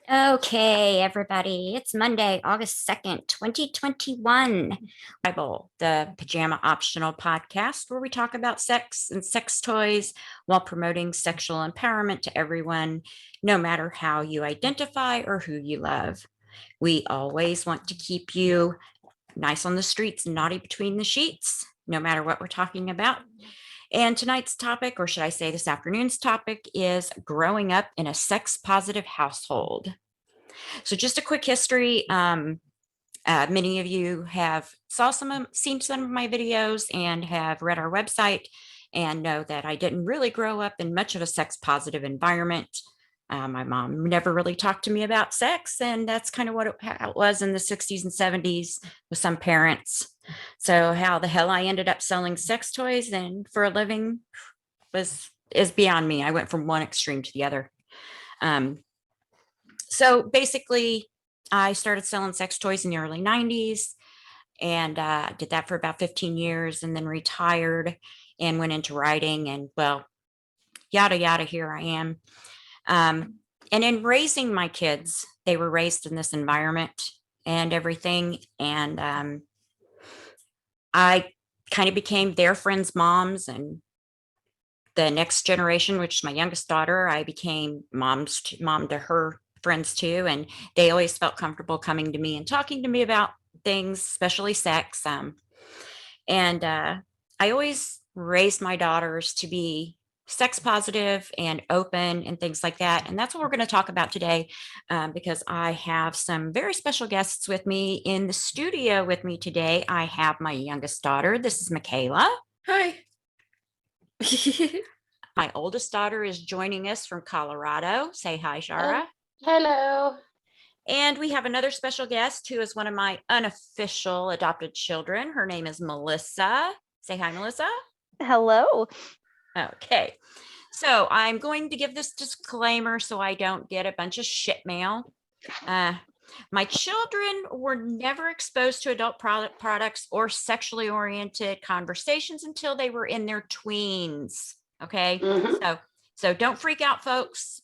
Okay, everybody, it's Monday, August 2nd, 2021. Bible, the pajama optional podcast where we talk about sex and sex toys while promoting sexual empowerment to everyone, no matter how you identify or who you love. We always want to keep you nice on the streets and naughty between the sheets, no matter what we're talking about. And tonight's topic, or should I say this afternoon's topic, is growing up in a sex positive household. So just a quick history. Many of you have seen some of my videos and have read our website and know that I didn't really grow up in much of a sex positive environment. My mom never really talked to me about sex, and that's kind of how it was in the 60s and 70s with some parents. So how the hell I ended up selling sex toys and for a living is beyond me. I went from one extreme to the other. Um, so basically, I started selling sex toys in the early 90s and did that for about 15 years and then retired and went into writing. And well, yada, yada, here I am. And in raising my kids, they were raised in this environment and everything. And I kind of became their friends' moms, and the next generation, which is my youngest daughter, I became mom to her friends too, and they always felt comfortable coming to me and talking to me about things, especially sex. And I always raised my daughters to be sex positive and open and things like that. And that's what we're going to talk about today, because I have some very special guests with me in the studio with me today. I have my youngest daughter. This is Michaela. Hi. My oldest daughter is joining us from Colorado. Say hi, Shara. Hello. And we have another special guest who is one of my unofficial adopted children. Her name is Melissa. Say hi, Melissa. Hello. Okay. So I'm going to give this disclaimer so I don't get a bunch of shit mail. My children were never exposed to adult products or sexually oriented conversations until they were in their tweens. Okay. So don't freak out, folks.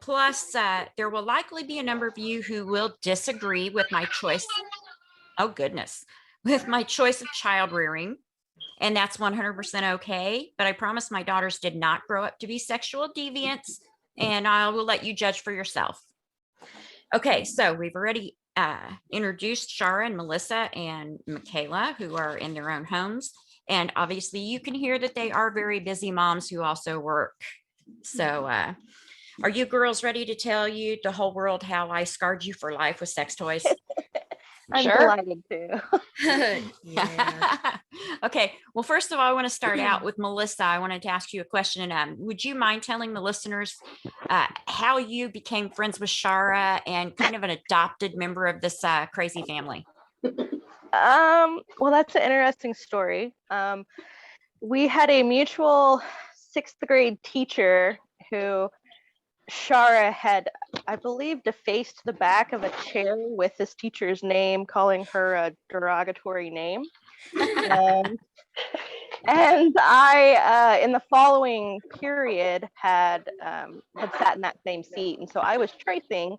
Plus, there will likely be a number of you who will disagree with my choice. Oh, goodness. With my choice of child rearing. And that's 100% okay. But I promise my daughters did not grow up to be sexual deviants. And I will let you judge for yourself. Okay, so we've already introduced Shara and Melissa and Michaela, who are in their own homes. And obviously, you can hear that they are very busy moms who also work. So, are you girls ready to tell the whole world how I scarred you for life with sex toys? I'm Sure. delighted to. Yeah. Okay. Well, first of all, I want to start out with Melissa. I wanted to ask you a question. Would you mind telling the listeners how you became friends with Shara and kind of an adopted member of this crazy family? Well, that's an interesting story. We had a mutual sixth grade teacher who Shara had, I believe, defaced the back of a chair with this teacher's name, calling her a derogatory name. And I, in the following period, had sat in that same seat, and so I was tracing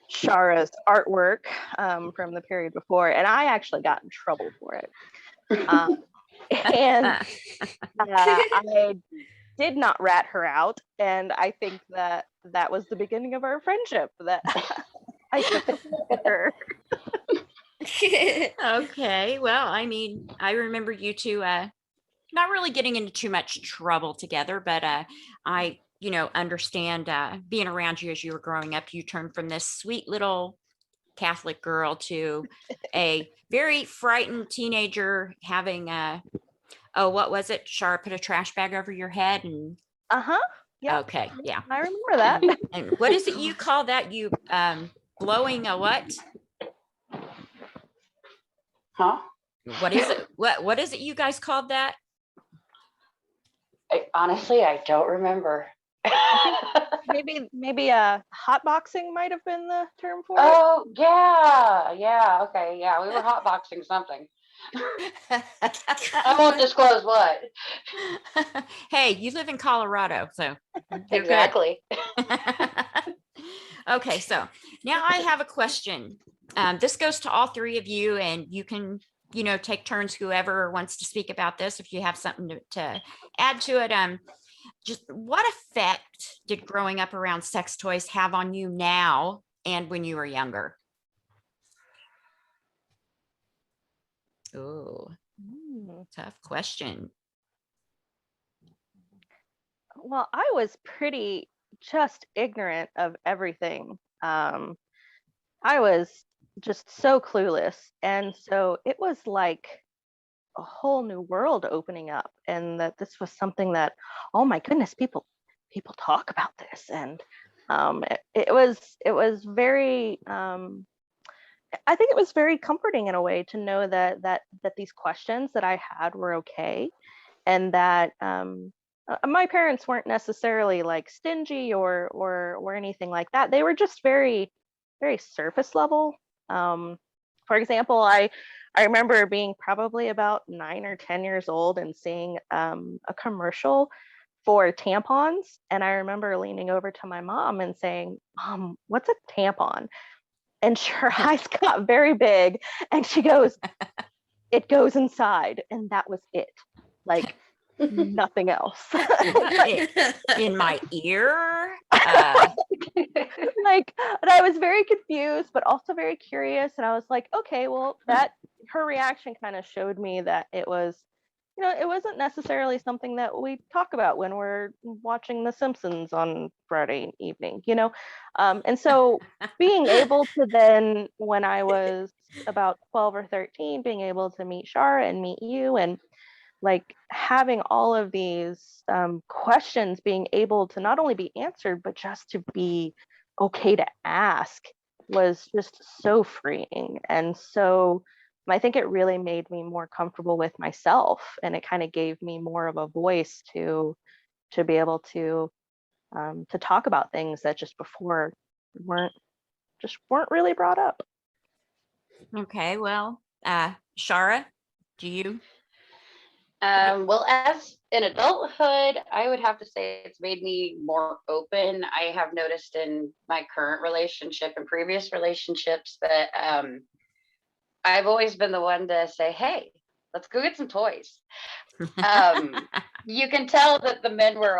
Shara's artwork from the period before, and I actually got in trouble for it. And I did not rat her out, and I think that was the beginning of our friendship, that I took a look at her. Okay. Well, I mean, I remember you two not really getting into too much trouble together, but I, understand being around you as you were growing up, you turned from this sweet little Catholic girl to a very frightened teenager having what was it? Shara put a trash bag over your head and Yeah. Okay, yeah. I remember that. And what is it you call that? You blowing a what? Huh? What is it? What is it you guys called that? Honestly, I don't remember. maybe hotboxing might have been the term for it. Oh, yeah. Okay, yeah, we were hotboxing something. I won't disclose what. Hey, you live in Colorado, so Exactly. Okay, so now I have a question. This goes to all three of you, and you can, take turns, whoever wants to speak about this, if you have something to add to it. Just what effect did growing up around sex toys have on you now and when you were younger? Oh, tough question. Well, I was pretty just ignorant of everything. I was just so clueless. And so it was like a whole new world opening up, and that this was something that, oh my goodness, people talk about this. And it was very I think it was very comforting in a way to know that these questions that I had were okay, and that my parents weren't necessarily like stingy or anything like that. They were just very, very surface level. For example, I remember being probably about 9 or 10 years old and seeing a commercial for tampons, and I remember leaning over to my mom and saying, "Mom, what's a tampon?" And her eyes got very big, and she goes, "It goes inside," and that was it. Like nothing else. In my ear. Like, and I was very confused, but also very curious. And I was like, okay, well, that her reaction kind of showed me that it was, it wasn't necessarily something that we talk about when we're watching The Simpsons on Friday evening. And so being able to then, when I was about 12 or 13, being able to meet Shara and meet you, and like having all of these questions being able to not only be answered, but just to be okay to ask, was just so freeing. And so I think it really made me more comfortable with myself, and it kind of gave me more of a voice to be able to talk about things that just before weren't weren't really brought up. Okay, well, Shara, do you? Well, as in adulthood, I would have to say it's made me more open. I have noticed in my current relationship and previous relationships that I've always been the one to say, "Hey, let's go get some toys." You can tell that the men were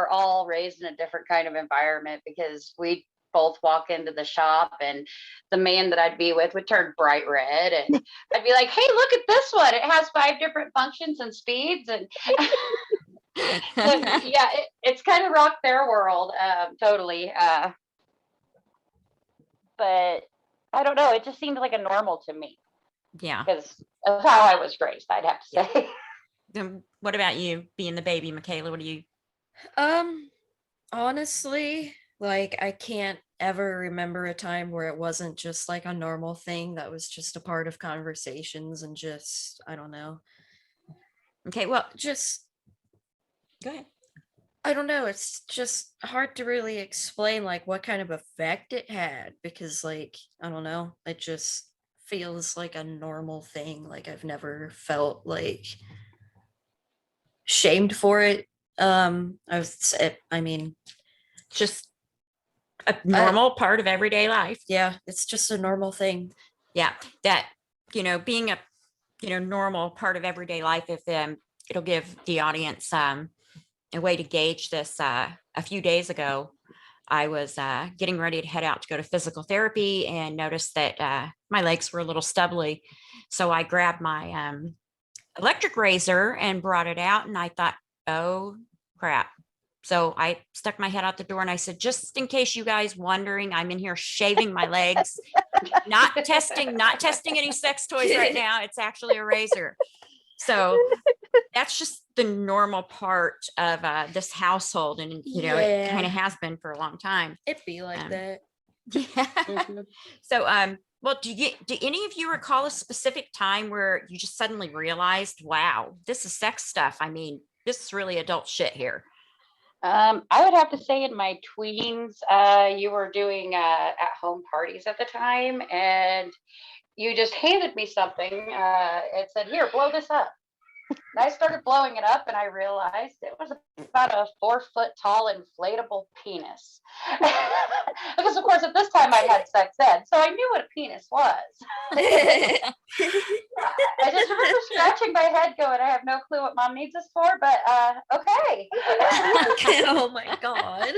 all raised in a different kind of environment, because we both walk into the shop and the man that I'd be with would turn bright red, and I'd be like, "Hey, look at this one. It has 5 different functions and speeds." And so, yeah, it's kind of rocked their world, totally. But I don't know. It just seemed like a normal to me, Yeah. because that's how I was raised, I'd have to say. Then what about you, being the baby, Michaela? What do you? Honestly, like I can't ever remember a time where it wasn't just like a normal thing that was just a part of conversations, and just, I don't know, Okay, well, just, go ahead. I don't know, it's just hard to really explain like what kind of effect it had, because like, I don't know, it just feels like a normal thing. Like I've never felt like shamed for it. I mean, Just a normal part of everyday life. yeah, it's just a normal thing. Yeah, that being a normal part of everyday life. If it'll give the audience a way to gauge this. A few days ago, I was getting ready to head out to go to physical therapy and noticed that my legs were a little stubbly. So I grabbed my electric razor and brought it out, and I thought, oh crap. So I stuck my head out the door and I said, just in case you guys wondering, I'm in here shaving my legs, not testing any sex toys right now. It's actually a razor. So that's just the normal part of this household. And, it kind of has been for a long time. It'd be like that. Yeah. Mhm. So, well, do any of you recall a specific time where you just suddenly realized, wow, this is sex stuff? I mean, this is really adult shit here. I would have to say in my tweens, you were doing at-home parties at the time, and you just handed me something. It said, "Here, blow this up." I started blowing it up and I realized it was about a 4 foot tall inflatable penis. Because of course at this time I had sex ed, so I knew what a penis was. I just remember scratching my head going, I have no clue what mom needs this for, but okay. Oh my God.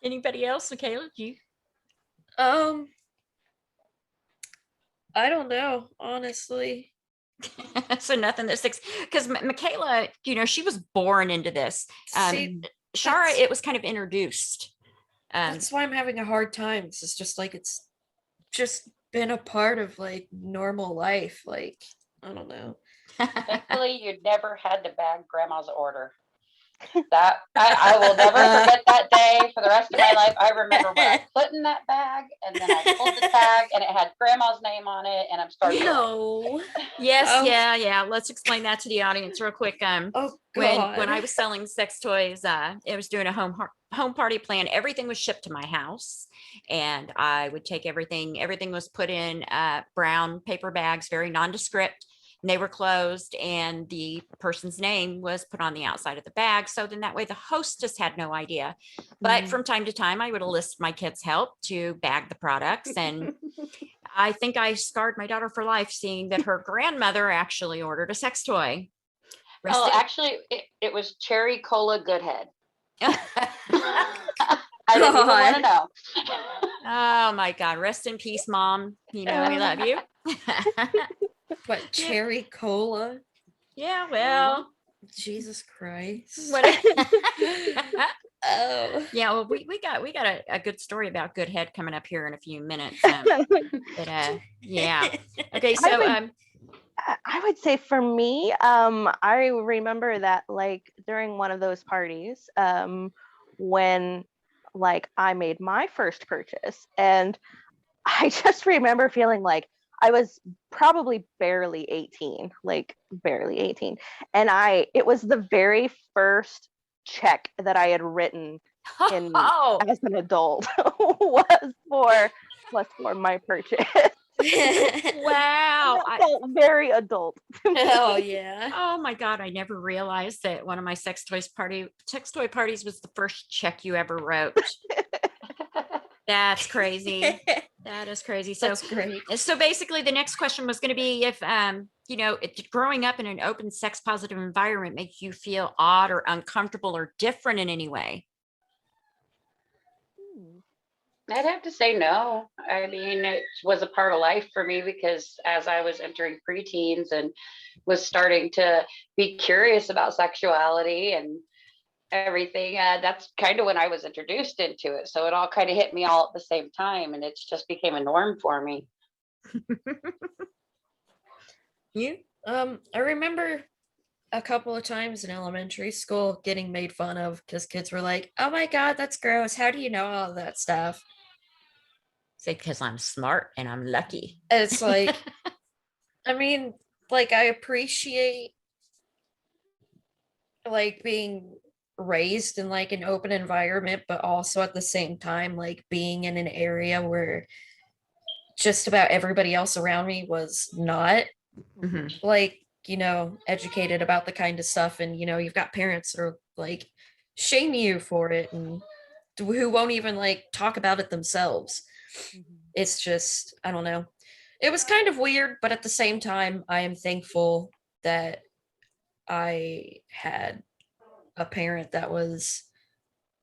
Anybody else? Michaela, you? I don't know, honestly. So nothing that sticks, because Michaela, she was born into this. See, Shara, that's- it was kind of introduced. That's why I'm having a hard time. It's just like it's just been a part of like normal life. Like, I don't know. Thankfully, you never had to bag grandma's order. That I will never forget that day for the rest of my life. I remember what I put in that bag, and then I pulled the tag, and it had grandma's name on it, and I'm starting. No. Yes, Oh. yeah. Let's explain that to the audience real quick. Oh when God. I was selling sex toys, it was doing a home party plan. Everything was shipped to my house, and I would take everything. Everything was put in brown paper bags, very nondescript. And they were closed, and the person's name was put on the outside of the bag. So then that way the hostess had no idea. But from time to time, I would enlist my kids' help to bag the products. And I think I scarred my daughter for life, seeing that her grandmother actually ordered a sex toy. Oh, actually, it was cherry cola Goodhead. I didn't even want to know. Oh my God. Rest in peace, Mom. We love you. But cherry cola? Yeah, well. Jesus Christ. What? Oh. Yeah, well, we got a good story about Goodhead coming up here in a few minutes. But yeah. Okay, so I would say for me, I remember that like during one of those parties, when like I made my first purchase, and I just remember feeling like I was probably barely 18, like barely 18. And it was the very first check that I had written in as an adult was for my purchase. Wow. I felt very adult. Oh yeah. Oh my God. I never realized that one of my sex toy parties was the first check you ever wrote. That's crazy. That is crazy. So That's great. So basically the next question was going to be if, growing up in an open sex positive environment makes you feel odd or uncomfortable or different in any way. I'd have to say no. I mean, it was a part of life for me because as I was entering preteens and was starting to be curious about sexuality and everything, that's kind of when I was introduced into it. So it all kind of hit me all at the same time, and it's just became a norm for me. You? I remember a couple of times in elementary school getting made fun of because kids were like, "Oh my God, that's gross. How do you know all that stuff?" Say, because I'm smart and I'm lucky. And it's like, I mean, like I appreciate like being raised in like an open environment, but also at the same time like being in an area where just about everybody else around me was not like educated about the kind of stuff, and you've got parents that are like shame you for it and who won't even like talk about it themselves. It's just, I don't know, it was kind of weird, but at the same time I am thankful that I had a parent that was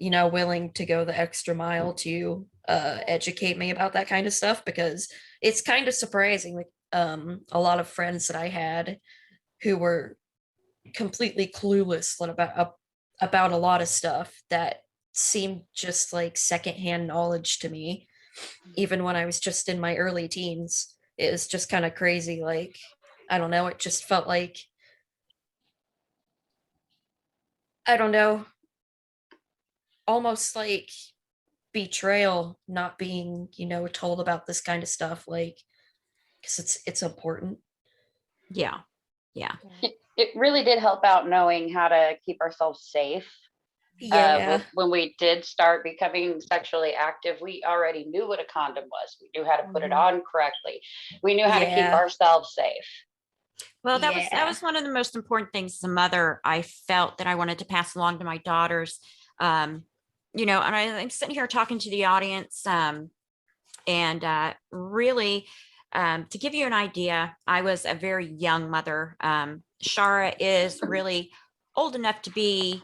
willing to go the extra mile to educate me about that kind of stuff, because it's kind of surprising. Like a lot of friends that I had who were completely clueless about a lot of stuff that seemed just like secondhand knowledge to me, even when I was just in my early teens. It was just kind of crazy. Like, I don't know, it just felt like, I don't know, almost like betrayal not being told about this kind of stuff, like, because it's important. Yeah. It really did help out knowing how to keep ourselves safe. When we did start becoming sexually active, we already knew what a condom was. We knew how to put it on correctly. We knew how to keep ourselves safe. Well, that Yeah. was one of the most important things as a mother I felt that I wanted to pass along to my daughters. And I'm sitting here talking to the audience, and really, to give you an idea, I was a very young mother. Shara is really old enough to be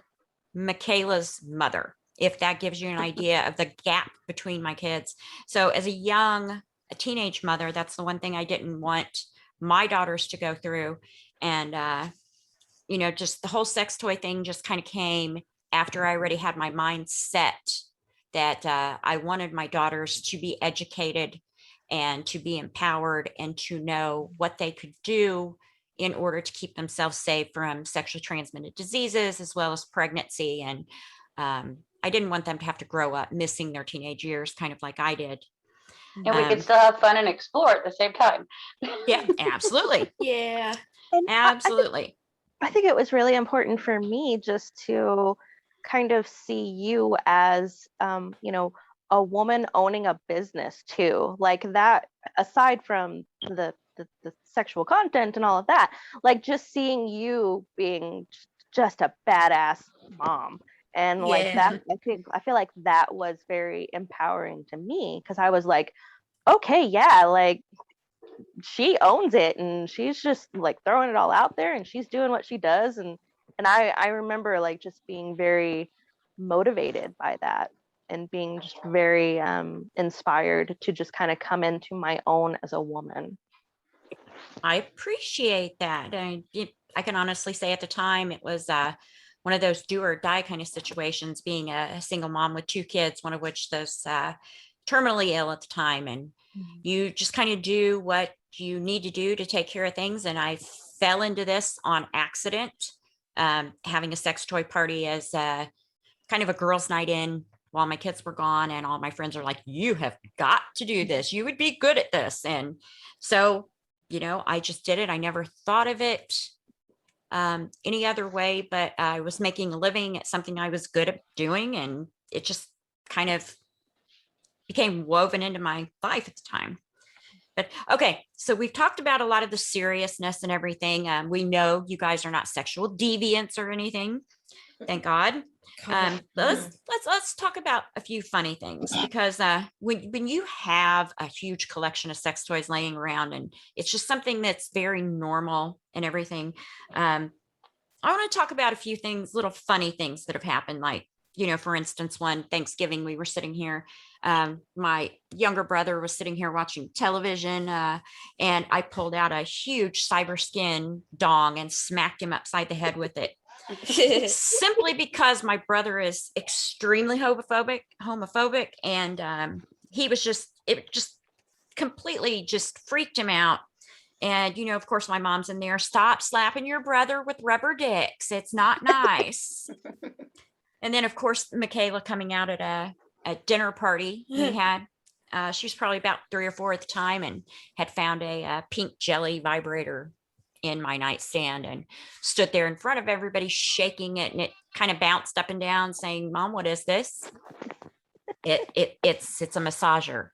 Michaela's mother, if that gives you an idea of the gap between my kids. So as a teenage mother, that's the one thing I didn't want my daughters to go through. And, just the whole sex toy thing just kind of came after I already had my mind set that I wanted my daughters to be educated and to be empowered and to know what they could do in order to keep themselves safe from sexually transmitted diseases as well as pregnancy. And I didn't want them to have to grow up missing their teenage years, kind of like I did. And we could still have fun and explore at the same time. Yeah, absolutely. Yeah. And Absolutely. I think it was really important for me just to kind of see you as, a woman owning a business too. Like that, aside from the sexual content and all of that, like just seeing you being just a badass mom. And like Yeah. that, I feel like that was very empowering to me because I was like, okay, yeah, like she owns it and she's just like throwing it all out there and she's doing what she does. And I remember like just being very motivated by that and being just very inspired to just kind of come into my own as a woman. I appreciate that. I can honestly say at the time it was one of those do or die kind of situations, being a single mom with two kids, one of which was terminally ill at the time. And you just kind of do what you need to do to take care of things. And I fell into this on accident, having a sex toy party as kind of a girls' night in while my kids were gone. And all my friends are like, you have got to do this. You would be good at this. And so, I just did it. I never thought of it any other way, but I was making a living at something I was good at doing. And it just kind of became woven into my life at the time. But okay, so we've talked about a lot of the seriousness and everything. We know you guys are not sexual deviants or anything, thank God. Let's talk about a few funny things, because when you have a huge collection of sex toys laying around and it's just something that's very normal and everything, I want to talk about a few things, little funny things that have happened. Like, for instance, one Thanksgiving, we were sitting here. My younger brother was sitting here watching television, and I pulled out a huge cyber skin dong and smacked him upside the head with it. Simply because my brother is extremely homophobic, and it just completely just freaked him out. And of course my mom's in there, stop slapping your brother with rubber dicks, it's not nice. And then of course Michaela coming out at a dinner party we had. She was probably about 3 or 4 at the time and had found a pink jelly vibrator in my nightstand and stood there in front of everybody shaking it, and it kind of bounced up and down saying, Mom, what is this? It's a massager.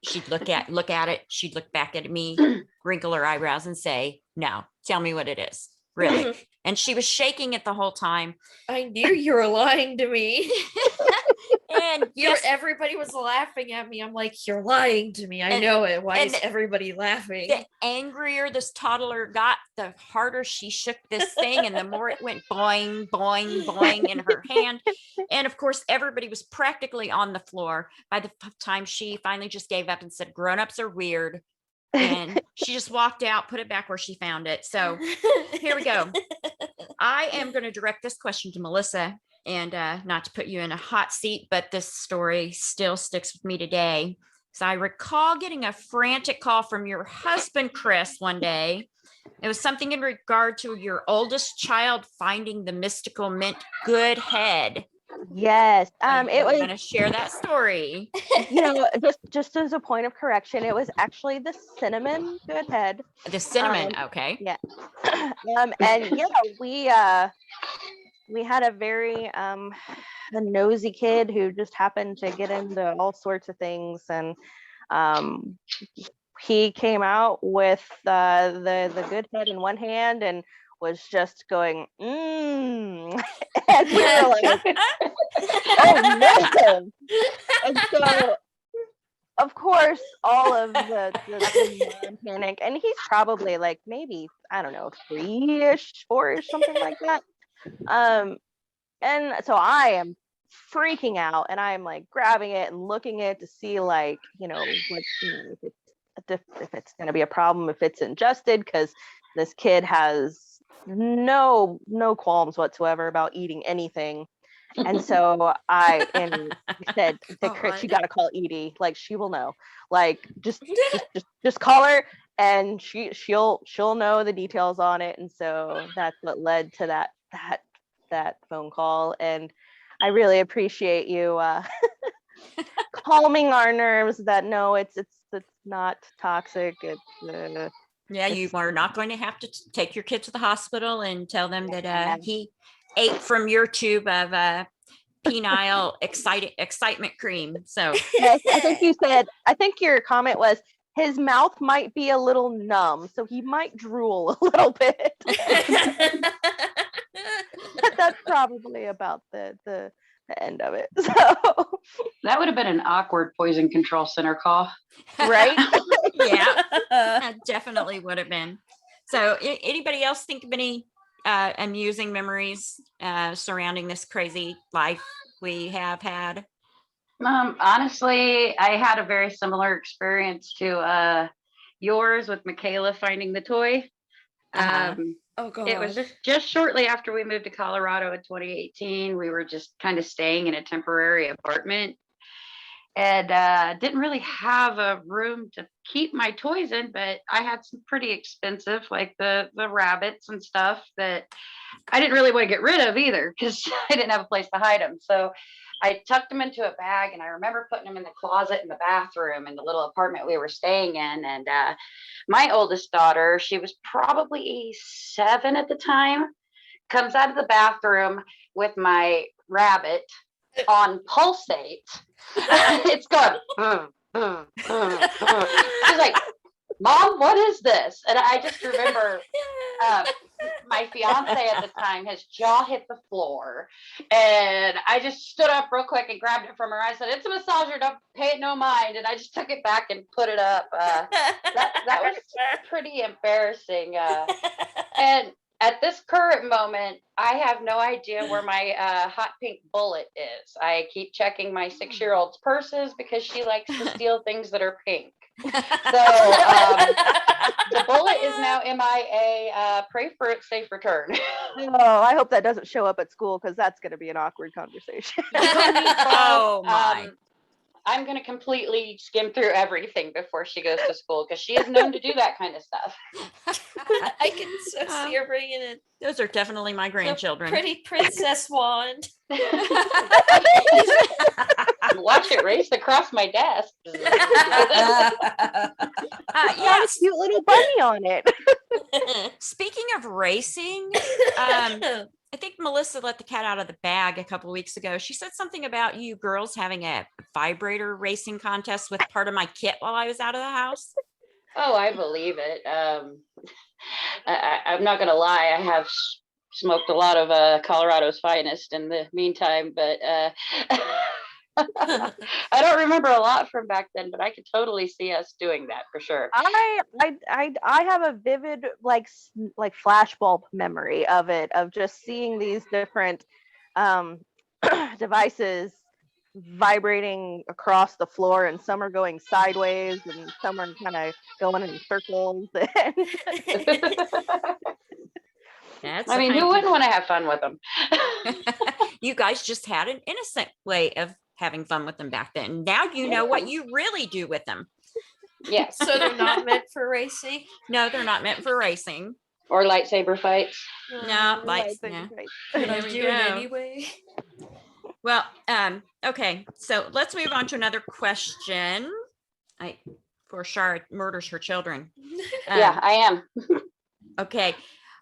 She'd look at it, she'd look back at me, wrinkle her eyebrows and say, no, tell me what it is, really. And she was shaking it the whole time. I knew you were lying to me. And yes, everybody was laughing at me. I'm like, you're lying to me. I know it. Why is everybody laughing? The angrier this toddler got, the harder she shook this thing, and the more it went boing, boing, boing in her hand. And of course, everybody was practically on the floor by the time she finally just gave up and said, grown-ups are weird. And she just walked out, put it back where she found it. So here we go. I am going to direct this question to Melissa. And not to put you in a hot seat, but this story still sticks with me today. So I recall getting a frantic call from your husband, Chris, one day. It was something in regard to your oldest child finding the mystical mint good head. Yes. It was going to share that story. Just as a point of correction, it was actually the cinnamon good head. The cinnamon, okay. Yeah. And yeah, we had a very a nosy kid who just happened to get into all sorts of things, and he came out with the good head in one hand and was just going, and we were like, oh no. And so, of course, all of the mom panic, and he's probably like maybe, I don't know, 3-ish, 4-ish, something like that. And so I am freaking out, and I am like grabbing it and looking at it to see, like, if it's going to be a problem, if it's ingested, because this kid has no qualms whatsoever about eating anything. And so I said to Chris, you got to call Edie, like she will know, like just call her and she'll know the details on it. And so that's what led to that phone call. And I really appreciate you calming our nerves that no, it's not toxic. Yeah, you are not going to have to take your kid to the hospital and tell them that he ate from your tube of penile excitement cream. So yes, I think your comment was his mouth might be a little numb, so he might drool a little bit. But that's probably about the end of it. So that would have been an awkward poison control center call, right? Yeah, that definitely would have been. So anybody else think of any amusing memories surrounding this crazy life we have had? Honestly, I had a very similar experience to yours with Michaela finding the toy. Oh god. It was just shortly after we moved to Colorado in 2018. We were just kind of staying in a temporary apartment and didn't really have a room to keep my toys in, but I had some pretty expensive, like the rabbits and stuff that I didn't really want to get rid of either because I didn't have a place to hide them. So I tucked them into a bag, and I remember putting them in the closet in the bathroom in the little apartment we were staying in. And my oldest daughter, she was probably 7 at the time, comes out of the bathroom with my rabbit on pulsate. It's going. She's like, Mom, what is this? And I just remember my fiance at the time, his jaw hit the floor, and I just stood up real quick and grabbed it from her. I said, it's a massager, don't pay it no mind. And I just took it back and put it up. That was pretty embarrassing. And at this current moment, I have no idea where my hot pink bullet is. I keep checking my 6-year-old's purses because she likes to steal things that are pink. So the bullet is now MIA. Pray for its safe return. Oh, I hope that doesn't show up at school, because that's going to be an awkward conversation. Oh my. I'm going to completely skim through everything before she goes to school, because she is known to do that kind of stuff. I can so see her bringing in Those are definitely my grandchildren. pretty princess wand. Watch it race across my desk. Yeah, a cute little bunny on it. Speaking of racing, I think Melissa let the cat out of the bag a couple of weeks ago. She said something about you girls having a vibrator racing contest with part of my kit while I was out of the house. Oh, I believe it. I'm not going to lie. I have smoked a lot of Colorado's finest in the meantime, but I don't remember a lot from back then, but I could totally see us doing that for sure. I have a vivid like flashbulb memory of it, of just seeing these different devices vibrating across the floor, and some are going sideways and some are kind of going in circles. I mean, who wouldn't want to have fun with them? You guys just had an innocent way of having fun with them back then. Now you know what you really do with them. Yes. So they're not meant for racing? No, they're not meant for racing. Or lightsaber fights. No, like, Lightsaber no. fights. But I There we do it go. anyway. Well, okay, so let's move on to another question. For Shara murders her children. Yeah, I am. Okay.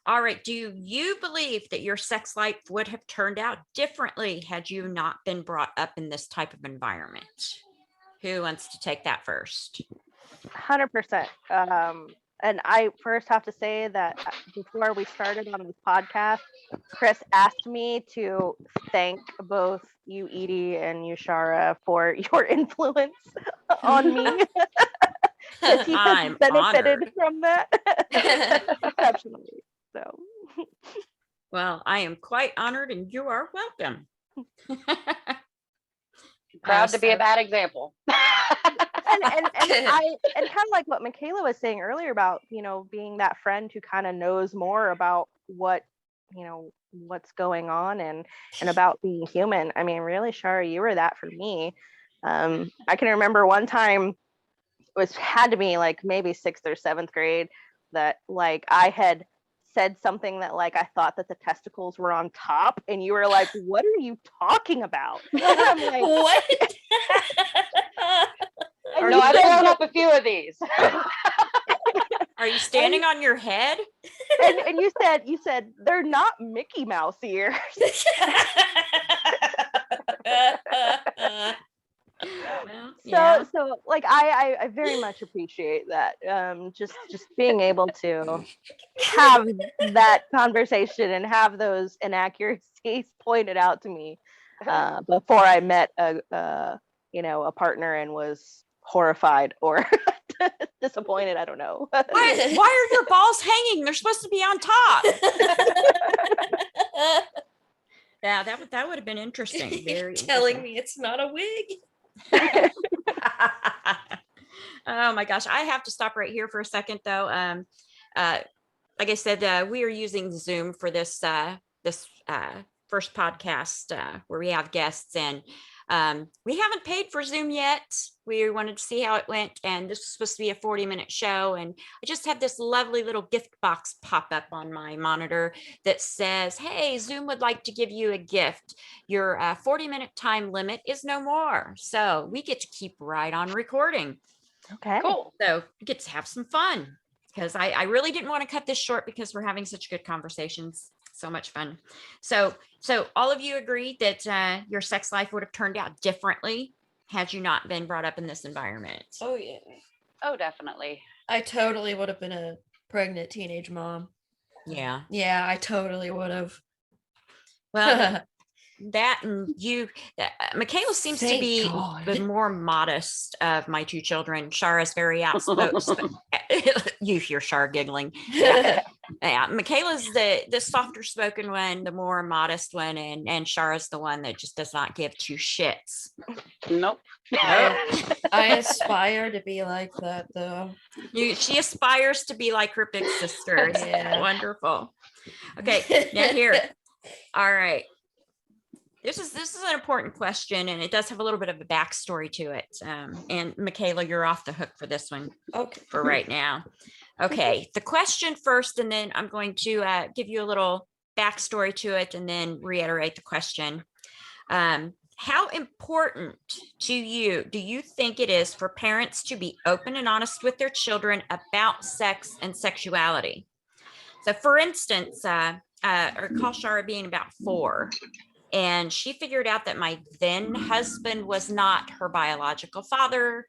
All right. Do you believe that your sex life would have turned out differently had you not been brought up in this type of environment? Who wants to take that first? 100%. And I first have to say that before we started on this podcast, Chris asked me to thank both you, Edie, and you, Shara, for your influence on me. Because he has I'm benefited honored. from that exceptionally. So, Well, I am quite honored, and you are welcome. Proud to be a so- bad example. and kind of like what Michaela was saying earlier about, being that friend who kind of knows more about what, what's going on and about being human. I mean, really, Shara, you were that for me. I can remember one time, had to be like maybe 6th or 7th grade, that like I had said something that like I thought that the testicles were on top, and you were like, "What are you talking about?" And I'm like, What? and No, you I've said thrown that- up a few of these. Are you standing on your head? and you said they're not Mickey Mouse ears. Well, yeah. So like I very much appreciate that. Just being able to have that conversation and have those inaccuracies pointed out to me before I met a partner and was horrified or disappointed. I don't know. Why are your balls hanging? They're supposed to be on top. Yeah, that would have been interesting. Very Telling interesting. me it's not a wig. Oh my gosh, I have to stop right here for a second though. Like I said, we are using Zoom for this first podcast where we have guests, and we haven't paid for Zoom yet. We wanted to see how it went, and this was supposed to be a 40-minute show, and I just had this lovely little gift box pop up on my monitor that says, "Hey, Zoom would like to give you a gift. Your 40-minute time limit is no more." So we get to keep right on recording. Okay. Cool. So we get to have some fun, because I really didn't want to cut this short because we're having such good conversations. So much fun. So all of you agree that your sex life would have turned out differently had you not been brought up in this environment. Oh yeah. Oh, definitely. I totally would have been a pregnant teenage mom. Yeah. Yeah, I totally would have. Well, that and you, Michaela seems to Thank be God. the more modest of my two children. Shara's very outspoken. You hear Shara giggling. Yeah, Michaela's the softer spoken one, the more modest one, and Shara's the one that just does not give two shits. Nope. I aspire to be like that though. She aspires to be like her big sister. It's Yeah. wonderful. Okay, now here. All right. This is an important question, and it does have a little bit of a backstory to it. And Michaela, you're off the hook for this one Okay. for right now. Okay, the question first, and then I'm going to give you a little backstory to it, and then reiterate the question. How important to you do you think it is for parents to be open and honest with their children about sex and sexuality? So, for instance, I recall Shara being about 4. And she figured out that my then husband was not her biological father,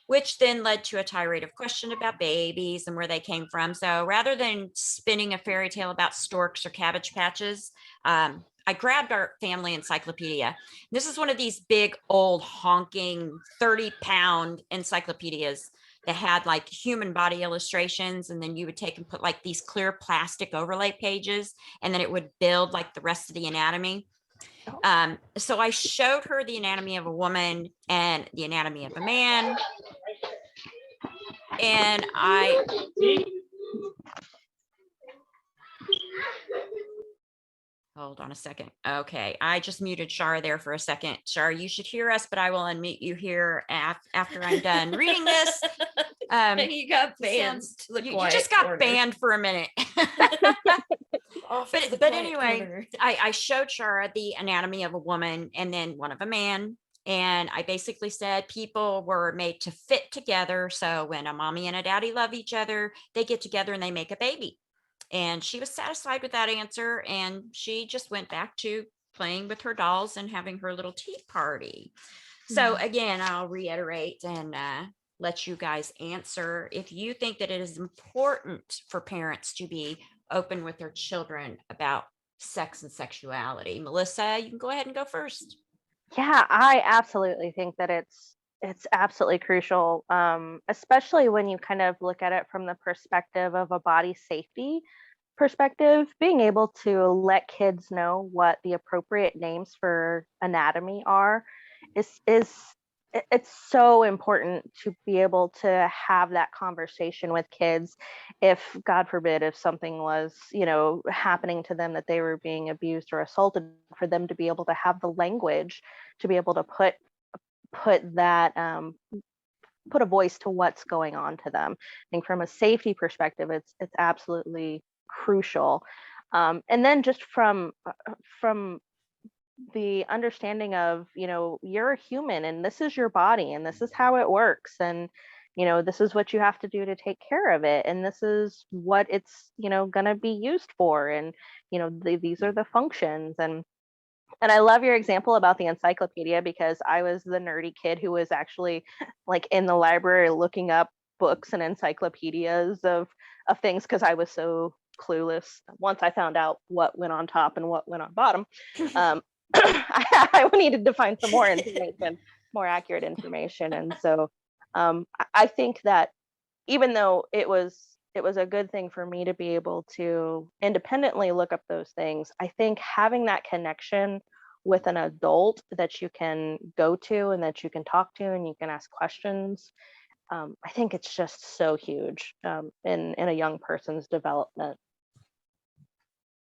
which then led to a tirade of questions about babies and where they came from. So rather than spinning a fairy tale about storks or cabbage patches, I grabbed our family encyclopedia. This is one of these big, old, honking 30-pound encyclopedias that had like human body illustrations. And then you would take and put like these clear plastic overlay pages, and then it would build like the rest of the anatomy. So I showed her the anatomy of a woman and the anatomy of a man. And hold on a second. Okay. I just muted Shara there for a second. Shara, you should hear us, but I will unmute you here after I'm done reading this. You got banned. To the You quiet just got corner. banned for a minute. Off to the But quiet anyway, corner. I showed Shara the anatomy of a woman and then one of a man. And I basically said people were made to fit together. So when a mommy and a daddy love each other, they get together and they make a baby. And she was satisfied with that answer. And she just went back to playing with her dolls and having her little tea party. So again, I'll reiterate and let you guys answer if you think that it is important for parents to be open with their children about sex and sexuality. Melissa, you can go ahead and go first. Yeah, I absolutely think that it's absolutely crucial, especially when you kind of look at it from the perspective of a body safety perspective. Being able to let kids know what the appropriate names for anatomy are is it's so important to be able to have that conversation with kids. If God forbid, if something was, happening to them, that they were being abused or assaulted, for them to be able to have the language to be able to put that put a voice to what's going on to them. I think from a safety perspective, it's absolutely crucial. And then just from the understanding of, you're a human and this is your body and this is how it works, and this is what you have to do to take care of it, and this is what it's going to be used for, and these are the functions. And I love your example about the encyclopedia, because I was the nerdy kid who was actually like in the library looking up books and encyclopedias of things, because I was so clueless once I found out what went on top and what went on bottom. I needed to find some more information, more accurate information. And so I think that even though it was a good thing for me to be able to independently look up those things, I think having that connection with an adult that you can go to and that you can talk to and you can ask questions, I think it's just so huge in a young person's development.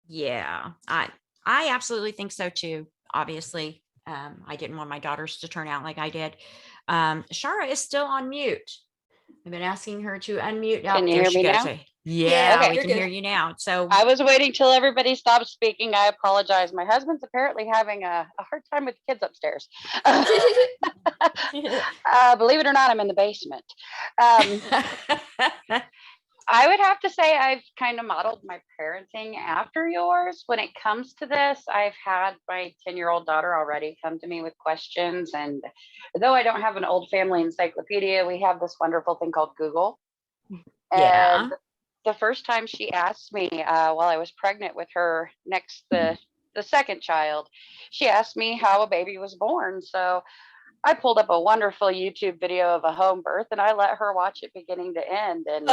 Yeah, I absolutely think so too. Obviously, I didn't want my daughters to turn out like I did. Shara is still on mute. I've been asking her to unmute. Can you There hear she me goes. now? Yeah, Okay. we You're can good. hear you now. So I was waiting till everybody stopped speaking. I apologize. My husband's apparently having a hard time with kids upstairs. Believe it or not, I'm in the basement. I would have to say I've kind of modeled my parenting after yours. When it comes to this, I've had my 10-year-old daughter already come to me with questions. And though I don't have an old family encyclopedia, we have this wonderful thing called Google. yeah. And the first time she asked me while I was pregnant with her the second child, she asked me how a baby was born. So I pulled up a wonderful YouTube video of a home birth and I let her watch it beginning to end. And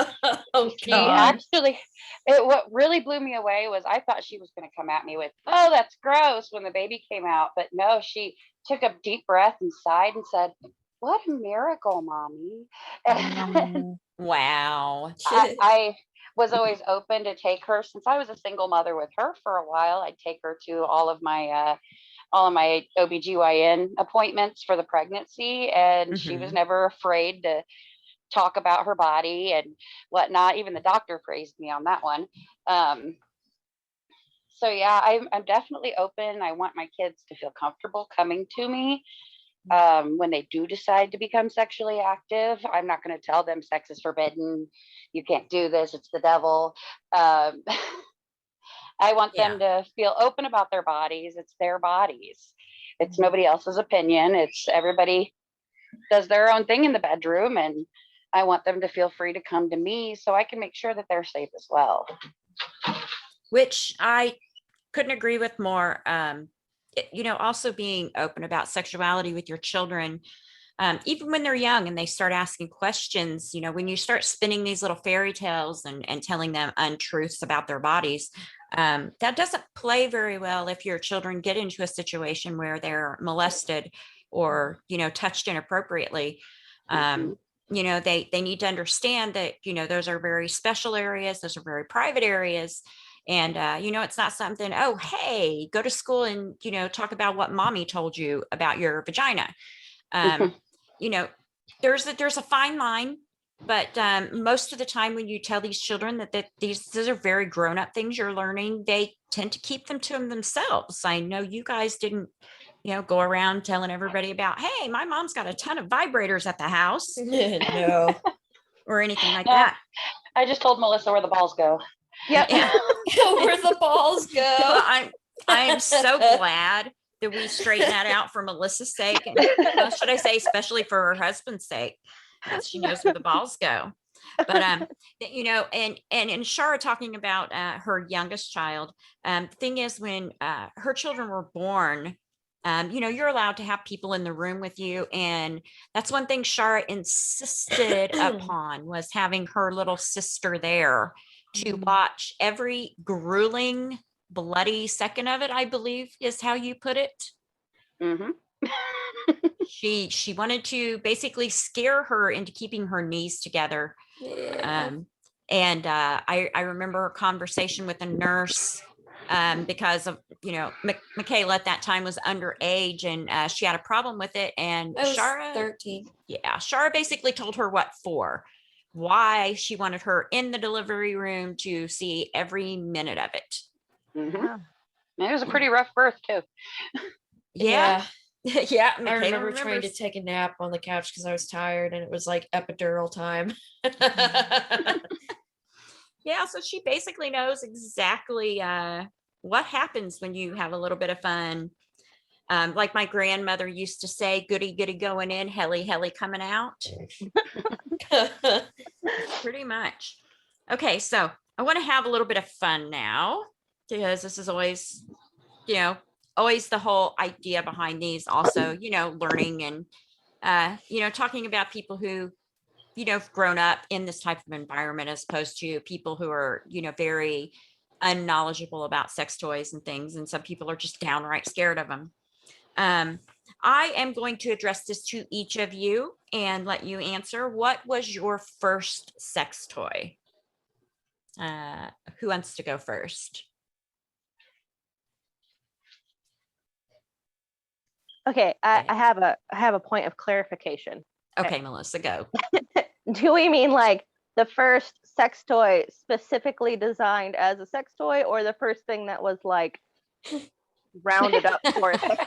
Oh she God. actually, what really blew me away was I thought she was going to come at me with, "Oh, that's gross," when the baby came out. But no, she took a deep breath and sighed and said, "What a miracle, Mommy." And Wow. I was always open to take her, since I was a single mother with her for a while. I'd take her to all of my OBGYN appointments for the pregnancy, and she was Mhm. never afraid to talk about her body and whatnot. Even the doctor praised me on that one. So yeah, I'm definitely open. I want my kids to feel comfortable coming to me when they do decide to become sexually active. I'm not going to tell them sex is forbidden. You can't do this. It's the devil. Um, I want Yeah. them to feel open about their bodies. It's their bodies. It's nobody else's opinion. It's everybody does their own thing in the bedroom. And I want them to feel free to come to me so I can make sure that they're safe as well. Which I couldn't agree with more. Also being open about sexuality with your children, even when they're young and they start asking questions, when you start spinning these little fairy tales and telling them untruths about their bodies, that doesn't play very well if your children get into a situation where they're molested or, touched inappropriately. They need to understand that, those are very special areas. Those are very private areas. And, it's not something, oh, hey, go to school and, talk about what mommy told you about your vagina. you know, there's a fine line, but most of the time when you tell these children that these are very grown up things you're learning, they tend to keep them to themselves. I know you guys didn't, go around telling everybody about, hey, my mom's got a ton of vibrators at the house No. or anything like No. that. I just told Melissa where the balls go. Yep. Yeah. Where the balls So go. I am so glad that we straightened that out for Melissa's sake, and should I say, especially for her husband's sake. She knows where the balls go. But you know, and Shara talking about her youngest child. The thing is, when her children were born, you know, you're allowed to have people in the room with you, and that's one thing Shara insisted upon, was having her little sister there to watch every grueling, bloody second of it, I believe is how you put it. Mm-hmm. She wanted to basically scare her into keeping her knees together. Yeah. And I remember a conversation with a nurse, because of, you know, Michaela at that time was underage, and she had a problem with it. And I was Shara, 13. yeah, Shara basically told her what for, why she wanted her in the delivery room to see every minute of it. Mm-hmm. Wow. It was a pretty rough birth too. Yeah. Yeah, I Michaela remember trying to remembers. take a nap on the couch because I was tired and it was like epidural time. Yeah, so she basically knows exactly what happens when you have a little bit of fun. Like my grandmother used to say, goody goody going in, helly helly coming out. Pretty much. Okay, so I want to have a little bit of fun now, because this is always, you know, always the whole idea behind these. Also, you know, learning and you know, talking about people who, you know, have grown up in this type of environment, as opposed to people who are, you know, very unknowledgeable about sex toys and things. And some people are just downright scared of them. I am going to address this to each of you and let you answer. What was your first sex toy? Who wants to go first? Okay, I Okay. have a point of clarification. Okay, Melissa, go. Do we mean like the first sex toy specifically designed as a sex toy, or the first thing that was like rounded up for a sex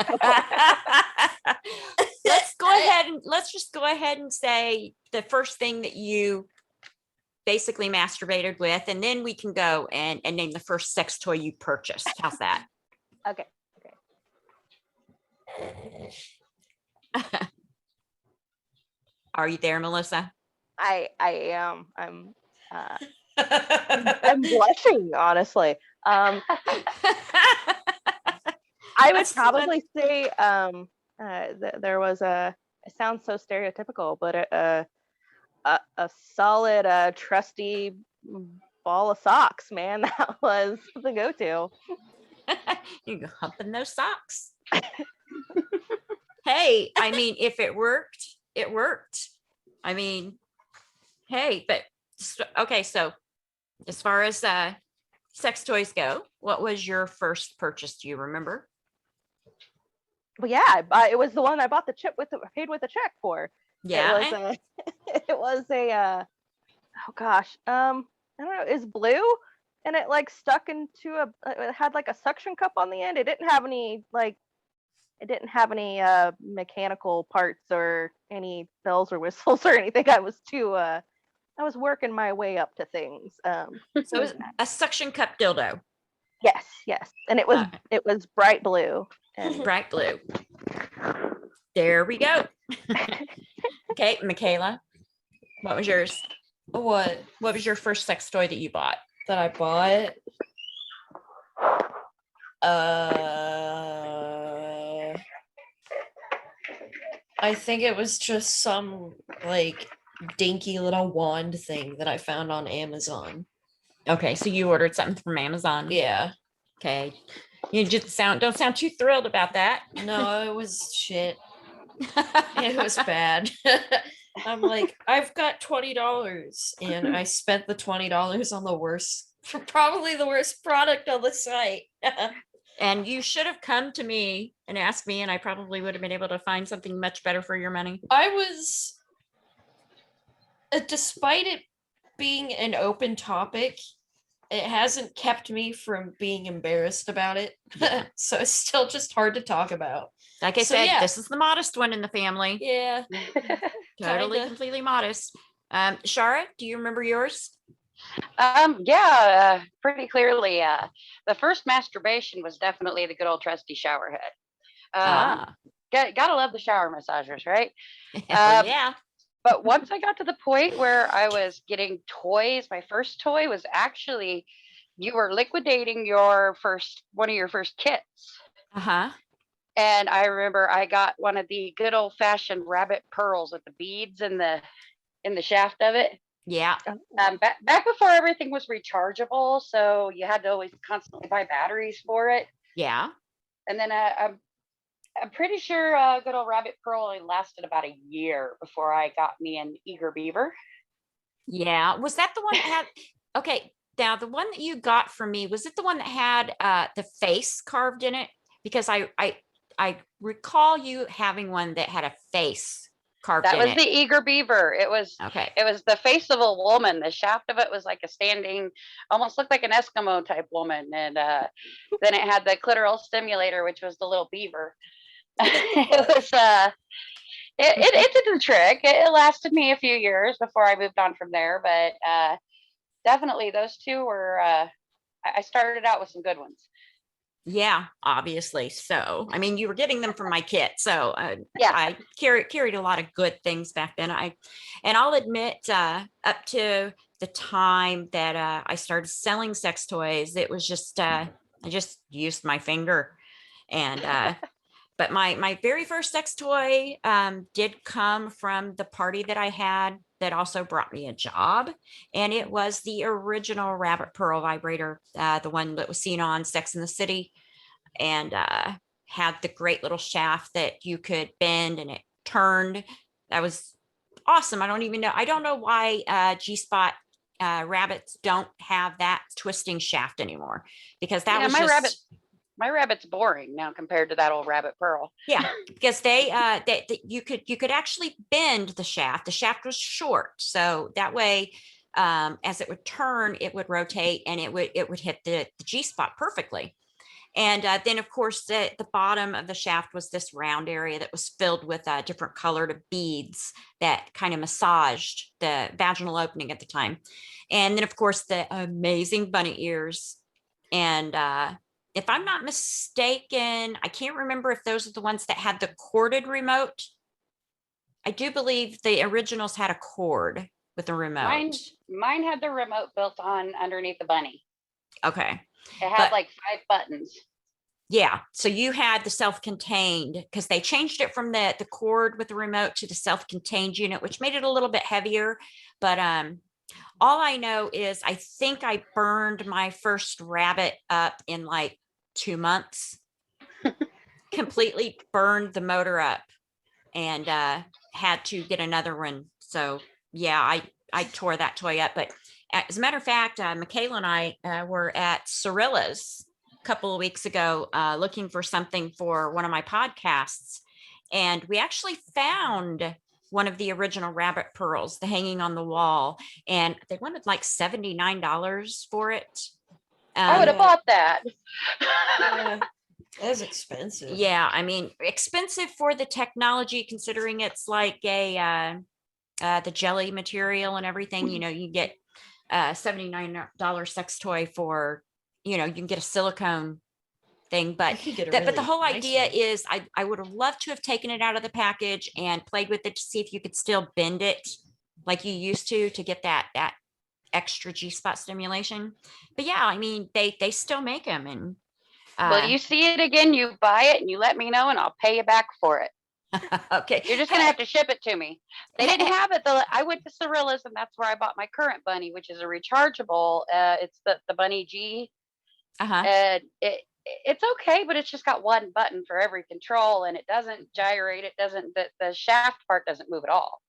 toy? Let's just go ahead and say the first thing that you basically masturbated with, and then we can go and name the first sex toy you purchased. How's that? Okay. Are you there, Melissa? I am. I'm blushing, honestly. I would That's probably say there was it sounds so stereotypical, but a solid trusty ball of socks, man. That was the go-to. You go humping those socks. Hey, I mean, if it worked, it worked. I mean, hey, but okay, so as far as sex toys go, what was your first purchase? Do you remember? But yeah, it was the one I bought the chip with, paid with a check for. Yeah. It was a oh gosh, I don't know, it's blue, and it like stuck into it had like a suction cup on the end. It didn't have any mechanical parts or any bells or whistles or anything. I was working my way up to things. So it was a suction cup dildo. Yes, and it was bright blue. And Bright blue. There we go. Okay, Michaela, what was yours? What What was your first sex toy that you bought? that I bought? I think it was just some like dinky little wand thing that I found on Amazon. Okay, so you ordered something from Amazon. Yeah. Okay. You just don't sound too thrilled about that. No, it was shit. It was bad. I'm like, I've got $20 and I spent the $20 on probably the worst product on the site. And you should have come to me and asked me, and I probably would have been able to find something much better for your money. I was, despite it being an open topic, it hasn't kept me from being embarrassed about it. So it's still just hard to talk about. Like I So, said, yeah. this is the modest one in the family. Yeah. Totally, kinda. completely modest. Shara, do you remember yours? Yeah, pretty clearly. The first masturbation was definitely the good old trusty shower head. Gotta love the shower massagers, right? Hell yeah. But once I got to the point where I was getting toys, my first toy was actually you were liquidating one of your first kits. Uh-huh. And I remember I got one of the good old fashioned rabbit pearls with the beads in the shaft of it. Yeah. Back before everything was rechargeable, so you had to always constantly buy batteries for it. Yeah. And then I'm pretty sure good old rabbit pearl only lasted about a year before I got me an eager beaver. Yeah. Was that the one that had, okay, now the one that you got from me, was it the one that had the face carved in it? Because I recall you having one that had a face carved That in was it. the eager beaver. Okay. It was the face of a woman. The shaft of it was like a standing, almost looked like an Eskimo type woman. And then it had the clitoral stimulator, which was the little beaver. It was it did the trick. It lasted me a few years before I moved on from there, but definitely those two were I started out with some good ones. Yeah, obviously. So, I mean, you were getting them from my kit. So, Yeah. I carried a lot of good things back then. And I'll admit, up to the time that I started selling sex toys, it was just I just used my finger. And but my very first sex toy did come from the party that I had that also brought me a job, and it was the original rabbit pearl vibrator, the one that was seen on Sex in the City, and had the great little shaft that you could bend and it turned. That was awesome. I don't know why G-spot rabbits don't have that twisting shaft anymore, because that Yeah, was just my rabbit's boring now compared to that old rabbit pearl. yeah, because they you could actually bend the shaft. The shaft was short, so that way, as it would turn, it would rotate and it would hit the G spot perfectly. And then, of course, the bottom of the shaft was this round area that was filled with different colored beads that kind of massaged the vaginal opening at the time. And then, of course, the amazing bunny ears. And if I'm not mistaken, I can't remember if those are the ones that had the corded remote. I do believe the originals had a cord with a remote. Mine had the remote built on underneath the bunny. Okay. It had like 5 buttons. Yeah. So you had the self-contained, because they changed it from the cord with the remote to the self-contained unit, which made it a little bit heavier. But all I know is I think I burned my first rabbit up in like 2 months. Completely burned the motor up and had to get another one. So yeah, I tore that toy up. But as a matter of fact, Michaela and I were at Cirilla's a couple of weeks ago looking for something for one of my podcasts. And we actually found one of the original rabbit pearls, the hanging on the wall. And they wanted like $79 for it. I would have bought that. Yeah, that's expensive. Yeah, I mean, expensive for the technology, considering it's like the jelly material and everything. You know, you get $79 sex toy for, you know, you can get a silicone thing, but but the really whole nice idea one. is I would have loved to have taken it out of the package and played with it to see if you could still bend it like you used to get that extra G-spot stimulation. But yeah, I mean, they still make them. And Well, you see it again, you buy it and you let me know and I'll pay you back for it. okay, You're just going to have to ship it to me. They didn't have it. I went to Cirilla's and that's where I bought my current bunny, which is a rechargeable. It's the Bunny G. And it's okay, but it's just got one button for every control and it doesn't gyrate. It doesn't, the shaft part doesn't move at all.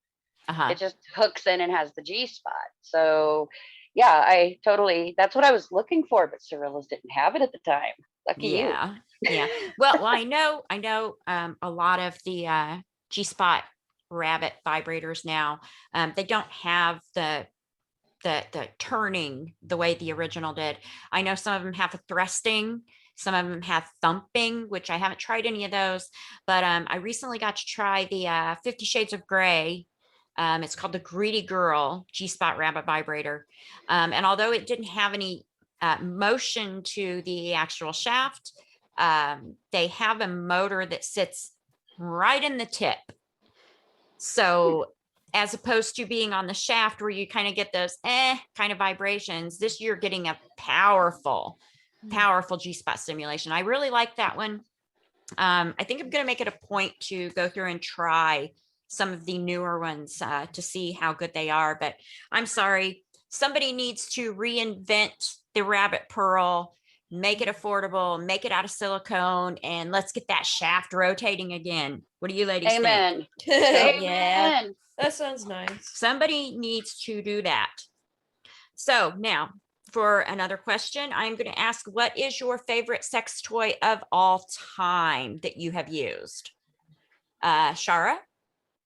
It just hooks in and has the G spot. So yeah, that's what I was looking for, but Cirilla's didn't have it at the time. Lucky you. Yeah. Well, I know a lot of the G-spot rabbit vibrators now, they don't have the turning the way the original did. I know some of them have a thrusting, some of them have thumping, which I haven't tried any of those, but I recently got to try the 50 Shades of Grey. It's called the Greedy Girl G-spot rabbit vibrator. And although it didn't have any motion to the actual shaft, they have a motor that sits right in the tip. So as opposed to being on the shaft where you kind of get those kind of vibrations. This you're getting a powerful G-spot stimulation. I really like that one. I think I'm going to make it a point to go through and try some of the newer ones to see how good they are. But I'm sorry, somebody needs to reinvent the rabbit pearl, make it affordable, make it out of silicone, and let's get that shaft rotating again. What do you ladies think? Amen. Yeah, Amen. that sounds nice. Somebody needs to do that. So now for another question, I'm going to ask, what is your favorite sex toy of all time that you have used? Shara?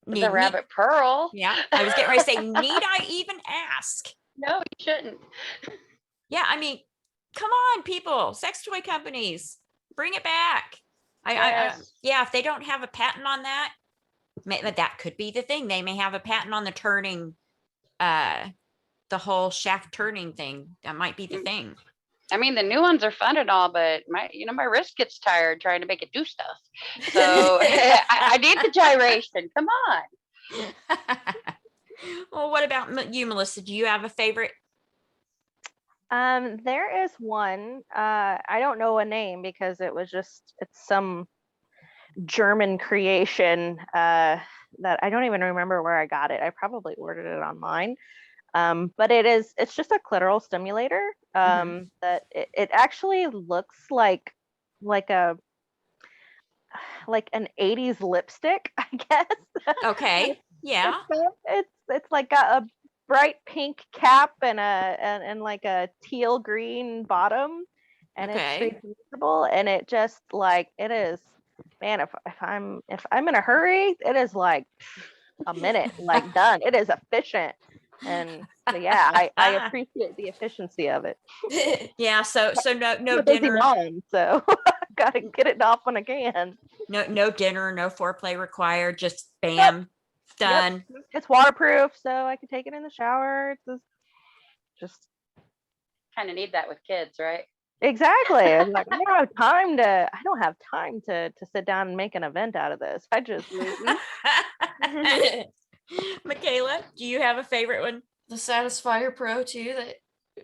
The rabbit pearl. Yeah, I was getting ready to say, need I even ask? No, you shouldn't. Yeah, I mean, come on, people, sex toy companies, bring it back. Yes. Yeah, if they don't have a patent on that, that could be the thing. They may have a patent on the turning, the whole shaft turning thing. That might be the thing. I mean, the new ones are fun and all, but my wrist gets tired trying to make it do stuff. So I need the gyration. Come on. Well, what about you, Melissa? Do you have a favorite? There is one. I don't know a name because it's some German creation that I don't even remember where I got it. I probably ordered it online. But it's just a clitoral stimulator that it actually looks like an 80s lipstick, I guess. Okay. Yeah. It's like got a bright pink cap and like a teal green bottom, and Okay. it's reusable, and it just like it is, man, if I'm in a hurry, it is like a minute, like done. It is efficient. And so, yeah, I appreciate the efficiency of it. Yeah. So no I'm a busy dinner. mom, so gotta get it off when I can. No dinner, no foreplay required. Just bam, done. Yep. It's waterproof, so I can take it in the shower. It's just Kind of need that with kids, right? exactly. I'm like, I don't have time to sit down and make an event out of this. I just Michaela, do you have a favorite one? The Satisfier Pro too that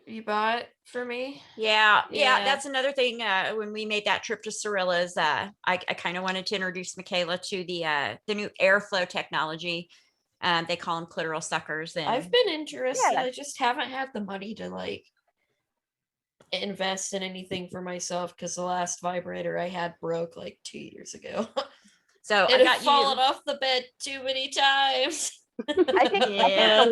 you bought for me. Yeah, Yeah. that's another thing. When we made that trip to Cirilla's, I kind of wanted to introduce Michaela to the new airflow technology. They call them clitoral suckers. And I've been interested. Yeah. I just haven't had the money to like invest in anything for myself because the last vibrator I had broke like 2 years ago. so I It had got fallen you. off the bed too many times. I think Yeah.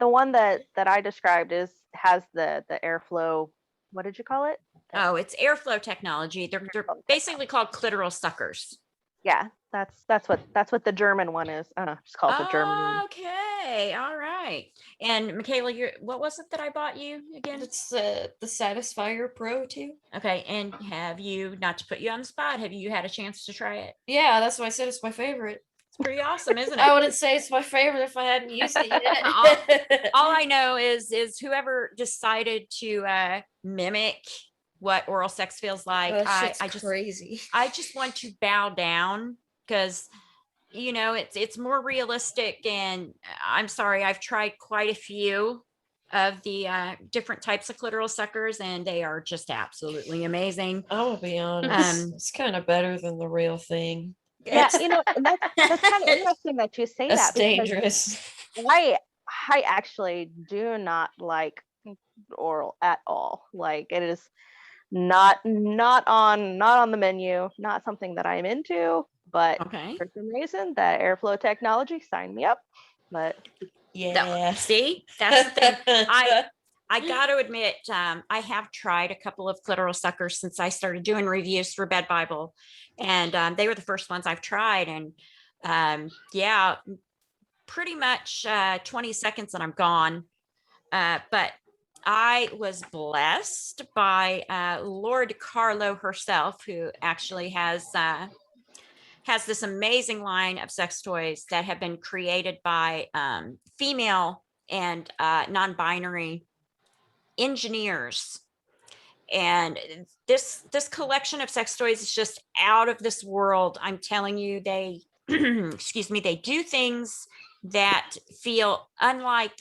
the one that I described has the airflow. What did you call it? Oh, it's airflow technology. They're basically called clitoral suckers. Yeah, that's what the German one is. Just call it the German one. Okay, all right. And Michaela, what was it that I bought you again? It's the Satisfier Pro too. Okay, and have you, not to put you on the spot, have you had a chance to try it? Yeah, that's why I said it's my favorite. It's pretty awesome, isn't I it? wouldn't say it's my favorite if I hadn't used it yet. All I know is whoever decided to mimic what oral sex feels like, That I shit's crazy. I just want to bow down because it's more realistic. And I'm sorry, I've tried quite a few of the different types of clitoral suckers, and they are just absolutely amazing. I will be honest. Um, It's kind of better than the real thing. Yeah, and that's kind of interesting that you say That's that because dangerous. I actually do not like oral at all. Like it is not on the menu, not something that I'm into, but Okay. for some reason that airflow technology signed me up. But Yeah. See, that's the thing. I got to admit, I have tried a couple of clitoral suckers since I started doing reviews for Bedbible, and they were the first ones I've tried. And yeah, pretty much 20 seconds and I'm gone. But I was blessed by Lord Carlo herself, who actually has this amazing line of sex toys that have been created by female and non-binary engineers. And this collection of sex toys is just out of this world. I'm telling you, they excuse me, they do things that feel unlike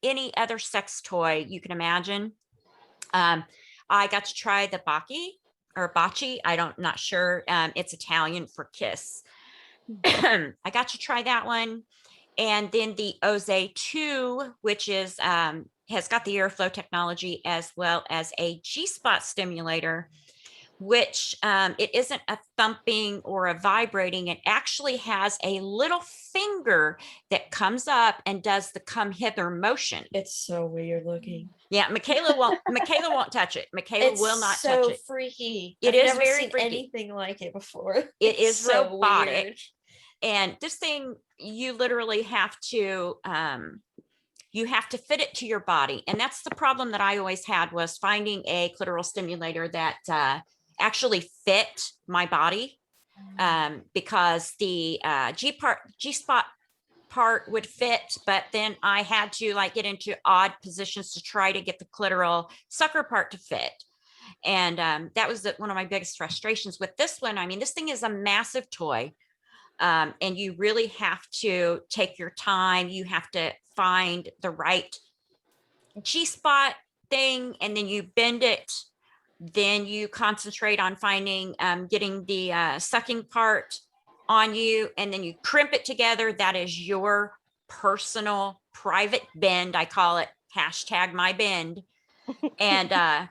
any other sex toy you can imagine. I got to try the Bocce. Not sure. It's Italian for kiss. I got to try that one. And then the Oze 2, which is has got the airflow technology as well as a G-spot stimulator, which it isn't a thumping or a vibrating. It actually has a little finger that comes up and does the come hither motion. It's so weird looking. Yeah, Michaela won't touch it. Michaela It's will not so touch it. freaky. It I've is never very seen freaky. anything like it before. It It's is so robotic. weird. And this thing, you literally have to fit it to your body. And that's the problem that I always had, was finding a clitoral stimulator that actually fit my body, because the G-spot part would fit, but then I had to like get into odd positions to try to get the clitoral sucker part to fit. And that was one of my biggest frustrations with this one. I mean, this thing is a massive toy. And you really have to take your time. You have to find the right G-spot thing, and then you bend it. Then you concentrate on finding, getting the sucking part on you, and then you crimp it together. That is your personal private bend. I call it #MyBend. And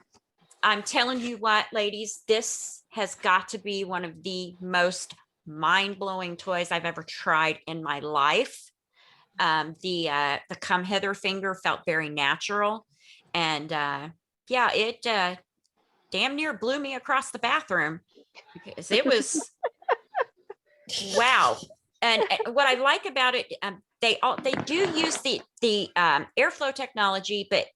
I'm telling you what, ladies, this has got to be one of the most mind-blowing toys I've ever tried in my life. The come hither finger felt very natural, and yeah, it damn near blew me across the bathroom, because it was wow. And what I like about it, they do use the airflow technology, but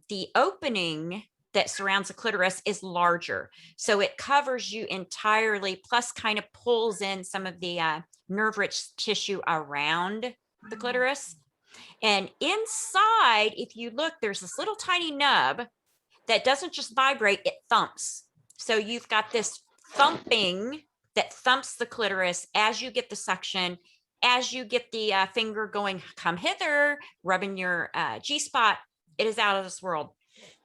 the opening that surrounds the clitoris is larger, so it covers you entirely, plus kind of pulls in some of the nerve-rich tissue around the clitoris. And inside, if you look, there's this little tiny nub that doesn't just vibrate, it thumps. So you've got this thumping that thumps the clitoris as you get the suction, as you get the finger going, come hither, rubbing your G-spot. It is out of this world.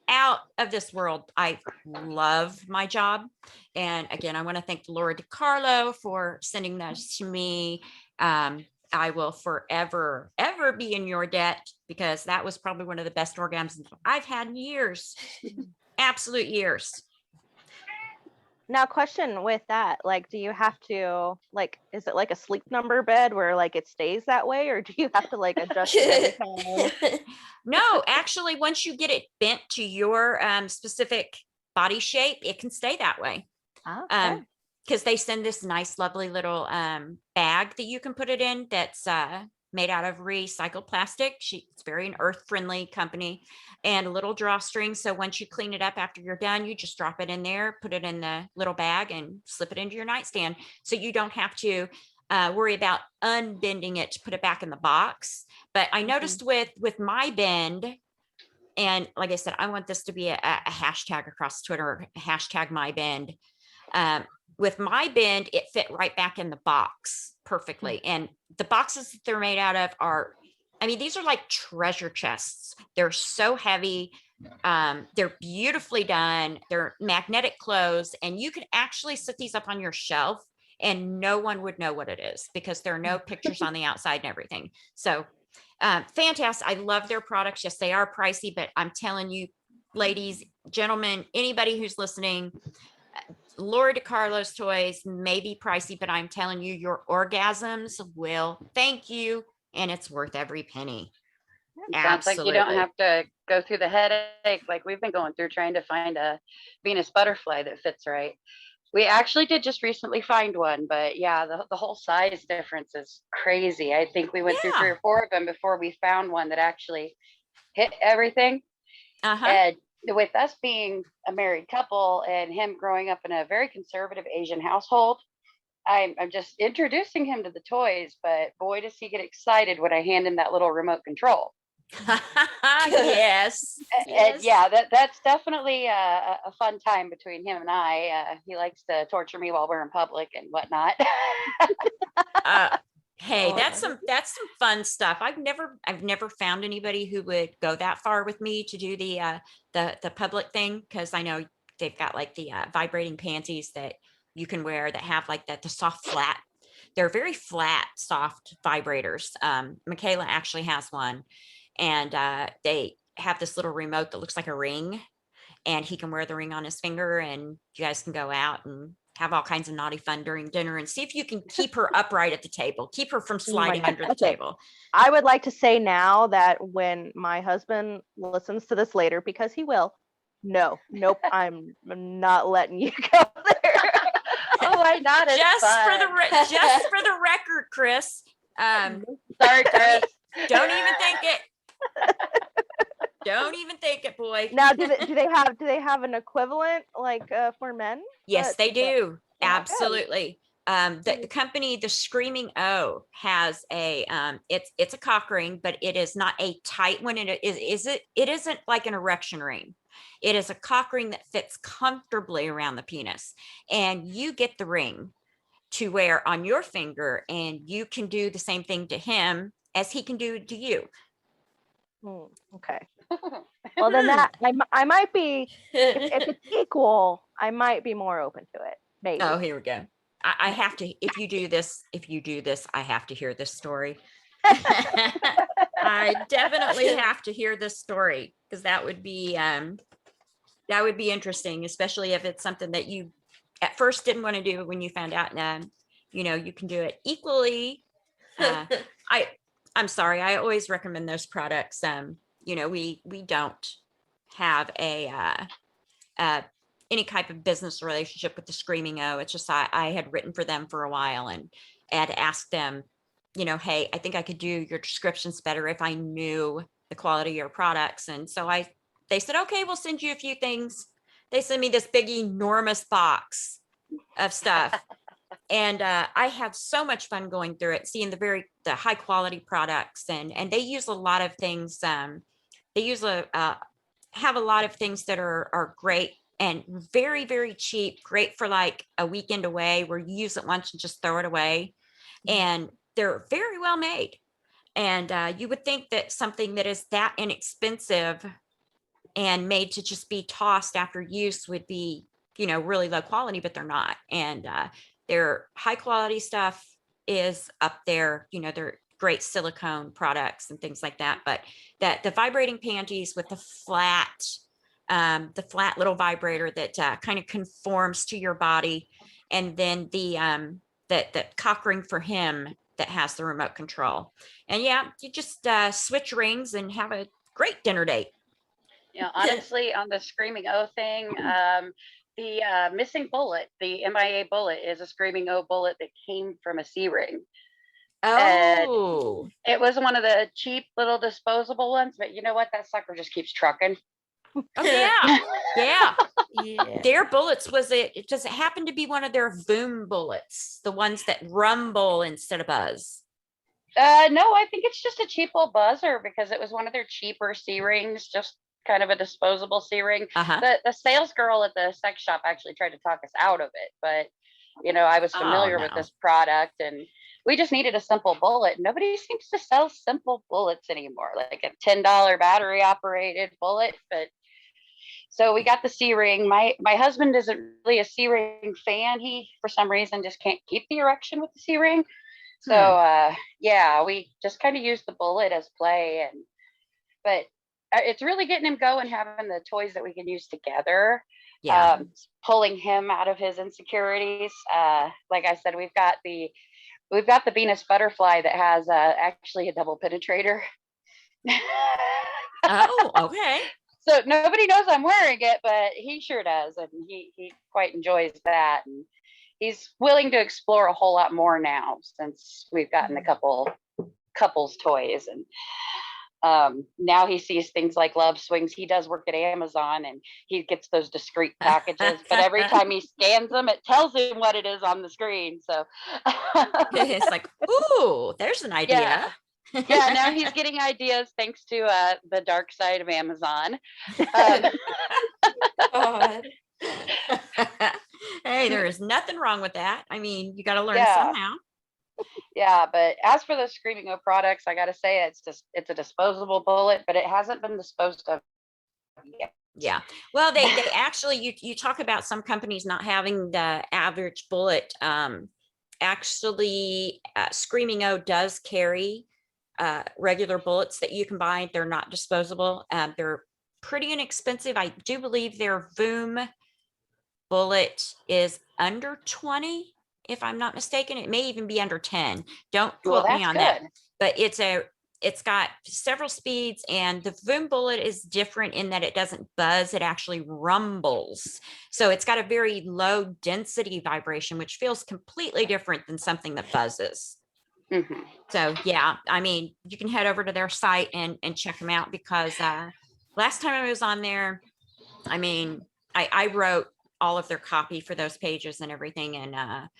Out of this world. I love my job. And again, I want to thank Laura DiCarlo for sending that to me. I will forever, ever be in your debt, because that was probably one of the best orgasms I've had in years. Absolute years. Now, question with that, like, do you have to, like, is it like a sleep number bed where like it stays that way, or do you have to like adjust it every time? No, actually, once you get it bent to your specific body shape, it can stay that way. Okay. Because they send this nice, lovely little bag that you can put it in, that's made out of recycled plastic. It's very an earth-friendly company, and a little drawstring. So once you clean it up after you're done, you just drop it in there, put it in the little bag, and slip it into your nightstand. So you don't have to worry about unbending it to put it back in the box. But I noticed with my bend, and like I said, I want this to be a hashtag across Twitter, #MyBend. With my bend, it fit right back in the box perfectly. And the boxes that they're made out of are, I mean, these are like treasure chests. They're so heavy. They're beautifully done. They're magnetic closed, and you can actually sit these up on your shelf and no one would know what it is, because there are no pictures on the outside and everything. So fantastic. I love their products. Yes, they are pricey, but I'm telling you, ladies, gentlemen, anybody who's listening, Laura DiCarlo's toys may be pricey, but I'm telling you, your orgasms will thank you, and it's worth every penny. Sounds like you don't have to go through the headache like we've been going through trying to find a Venus butterfly that fits right. We actually did just recently find one, but yeah, the whole size difference is crazy. I think we went through 3 or 4 of them before we found one that actually hit everything. And with us being a married couple and him growing up in a very conservative Asian household, I'm just introducing him to the toys, but boy, does he get excited when I hand him that little remote control. Yes. And yeah, that's definitely a fun time between him and I. He likes to torture me while we're in public and whatnot. Hey, Oh, that's some fun stuff. I've never found anybody who would go that far with me to do the public thing, because I know they've got like the vibrating panties that you can wear that have like the soft flat. They're very flat, soft vibrators. Michaela actually has one, and they have this little remote that looks like a ring, and he can wear the ring on his finger, and you guys can go out and have all kinds of naughty fun during dinner and see if you can keep her upright at the table, keep her from sliding under the Okay. table. I would like to say now that when my husband listens to this later, because he will, nope, I'm not letting you go there. Oh, why not? It's Just for fun. just for the record, Chris, Sorry, Chris. don't even think it. Don't even think it, boy. Now, do they have an equivalent like for men? Yes, they do. Oh, good. Absolutely. The company, the Screaming O, has a it's a cock ring, but it is not a tight one. It isn't like an erection ring. It is a cock ring that fits comfortably around the penis, and you get the ring to wear on your finger, and you can do the same thing to him as he can do to you. Okay. Well, then that I might be, if it's equal, I might be more open to it. Maybe. Oh, here we go. I have to, if you do this, I have to hear this story. I definitely have to hear this story, because that would be interesting, especially if it's something that you at first didn't want to do when you found out, you can do it equally. I'm sorry. I always recommend those products. We don't have any type of business relationship with the Screaming O. It's just I had written for them for a while and had asked them, hey, I think I could do your descriptions better if I knew the quality of your products. And so they said, okay, we'll send you a few things. They sent me this big, enormous box of stuff. And I had so much fun going through it, seeing the high quality products, and they use a lot of things. They have a lot of things that are great and very, very cheap, great for like a weekend away where you use it once and just throw it away. And they're very well made. And you would think that something that is that inexpensive and made to just be tossed after use would be, really low quality, but they're not. And their high quality stuff is up there. They're great silicone products and things like that. But the vibrating panties with the flat little vibrator that kind of conforms to your body, and then the cock ring for him that has the remote control. And yeah, you just switch rings and have a great dinner date. Honestly, on the Screaming O thing, the missing bullet, the MIA bullet, is a Screaming O bullet that came from a C-ring. Oh, it was one of the cheap little disposable ones, but you know what? That sucker just keeps trucking. Oh yeah, yeah. Yeah. Their bullets, does it happen to be one of their boom bullets, the ones that rumble instead of buzz? No, I think it's just a cheap little buzzer, because it was one of their cheaper C-rings, just kind of a disposable C-ring. The sales girl at the sex shop actually tried to talk us out of it, but I was familiar with this product, and we just needed a simple bullet. Nobody seems to sell simple bullets anymore, like a $10 battery operated bullet. But so we got the C-ring. My husband isn't really a C-ring fan. He, for some reason, just can't keep the erection with the C-ring. So yeah, we just kind of used the bullet as play, but it's really getting him going, having the toys that we can use together. Yeah. Pulling him out of his insecurities. Like I said, we've got the Venus butterfly that has actually a double penetrator. Oh, okay. So nobody knows I'm wearing it, but he sure does, and he quite enjoys that. And he's willing to explore a whole lot more now, since we've gotten a couple couples toys. And now he sees things like love swings. He does work at Amazon, and he gets those discreet packages, but every time he scans them, it tells him what it is on the screen. So It's like, ooh, there's an idea. Yeah, now he's getting ideas thanks to the dark side of Amazon. God. Hey, there is nothing wrong with that. I mean, you got to learn somehow. Yeah, but as for the Screaming O products, I gotta say it's a disposable bullet, but it hasn't been disposed of yet. Yeah. Well, they actually, you talk about some companies not having the average bullet. Actually, Screaming O does carry regular bullets that you can buy. They're not disposable. They're pretty inexpensive. I do believe their Voom bullet is under 20, if I'm not mistaken. It may even be under 10. Don't Well, quote me that's on that. good. But it's got several speeds, and the Voom bullet is different in that it doesn't buzz, it actually rumbles. So it's got a very low density vibration, which feels completely different than something that buzzes. Mhm. So yeah, I mean, you can head over to their site and check them out, because last time I was on there, I mean, I wrote all of their copy for those pages and everything, and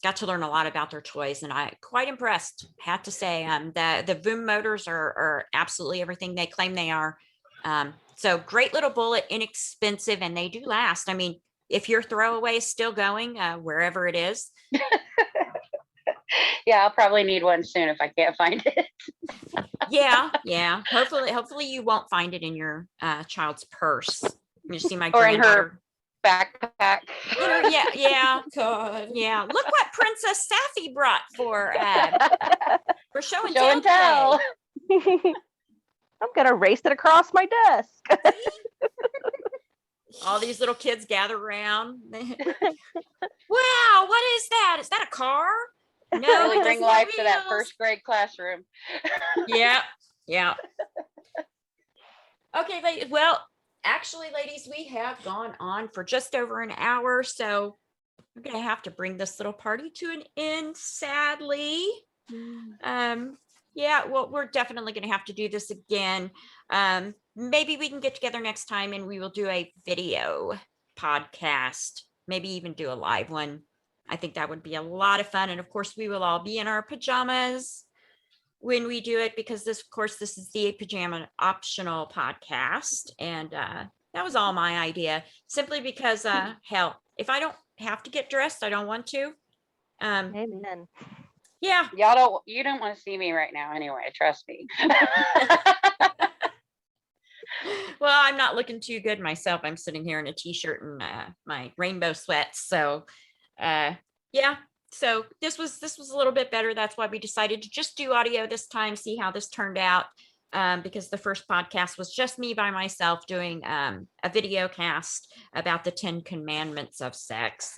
got to learn a lot about their toys, and I quite impressed, had to say. The Voom motors are absolutely everything they claim they are. So great little bullet, inexpensive, and they do last. I mean, if your throwaway is still going, wherever it is. Yeah, I'll probably need one soon if I can't find it. Yeah. Hopefully you won't find it in your child's purse. You see my Or in her granddaughter. backpack. Yeah. God. Yeah, look what Princess Safi brought for show and Show and tell. today. I'm gonna race it across my desk. All these little kids gather around. Wow, what is that? Is that a car? No, Really it bring doesn't have life to that wheels. first grade classroom. Yeah. Okay, well, actually, ladies, we have gone on for just over an hour, so we're gonna have to bring this little party to an end, sadly. Yeah, well, we're definitely gonna have to do this again. Maybe we can get together next time and we will do a video podcast, maybe even do a live one. I think that would be a lot of fun, and of course we will all be in our pajamas when we do it, because this, of course, this is the pajama optional podcast, and that was all my idea, simply because hell, if I don't have to get dressed, I don't want to. Amen. Yeah. You don't want to see me right now anyway, trust me. Well, I'm not looking too good myself. I'm sitting here in a t-shirt and my rainbow sweats. So yeah. So this was a little bit better. That's why we decided to just do audio this time, see how this turned out. Because the first podcast was just me by myself doing a video cast about the 10 commandments of sex.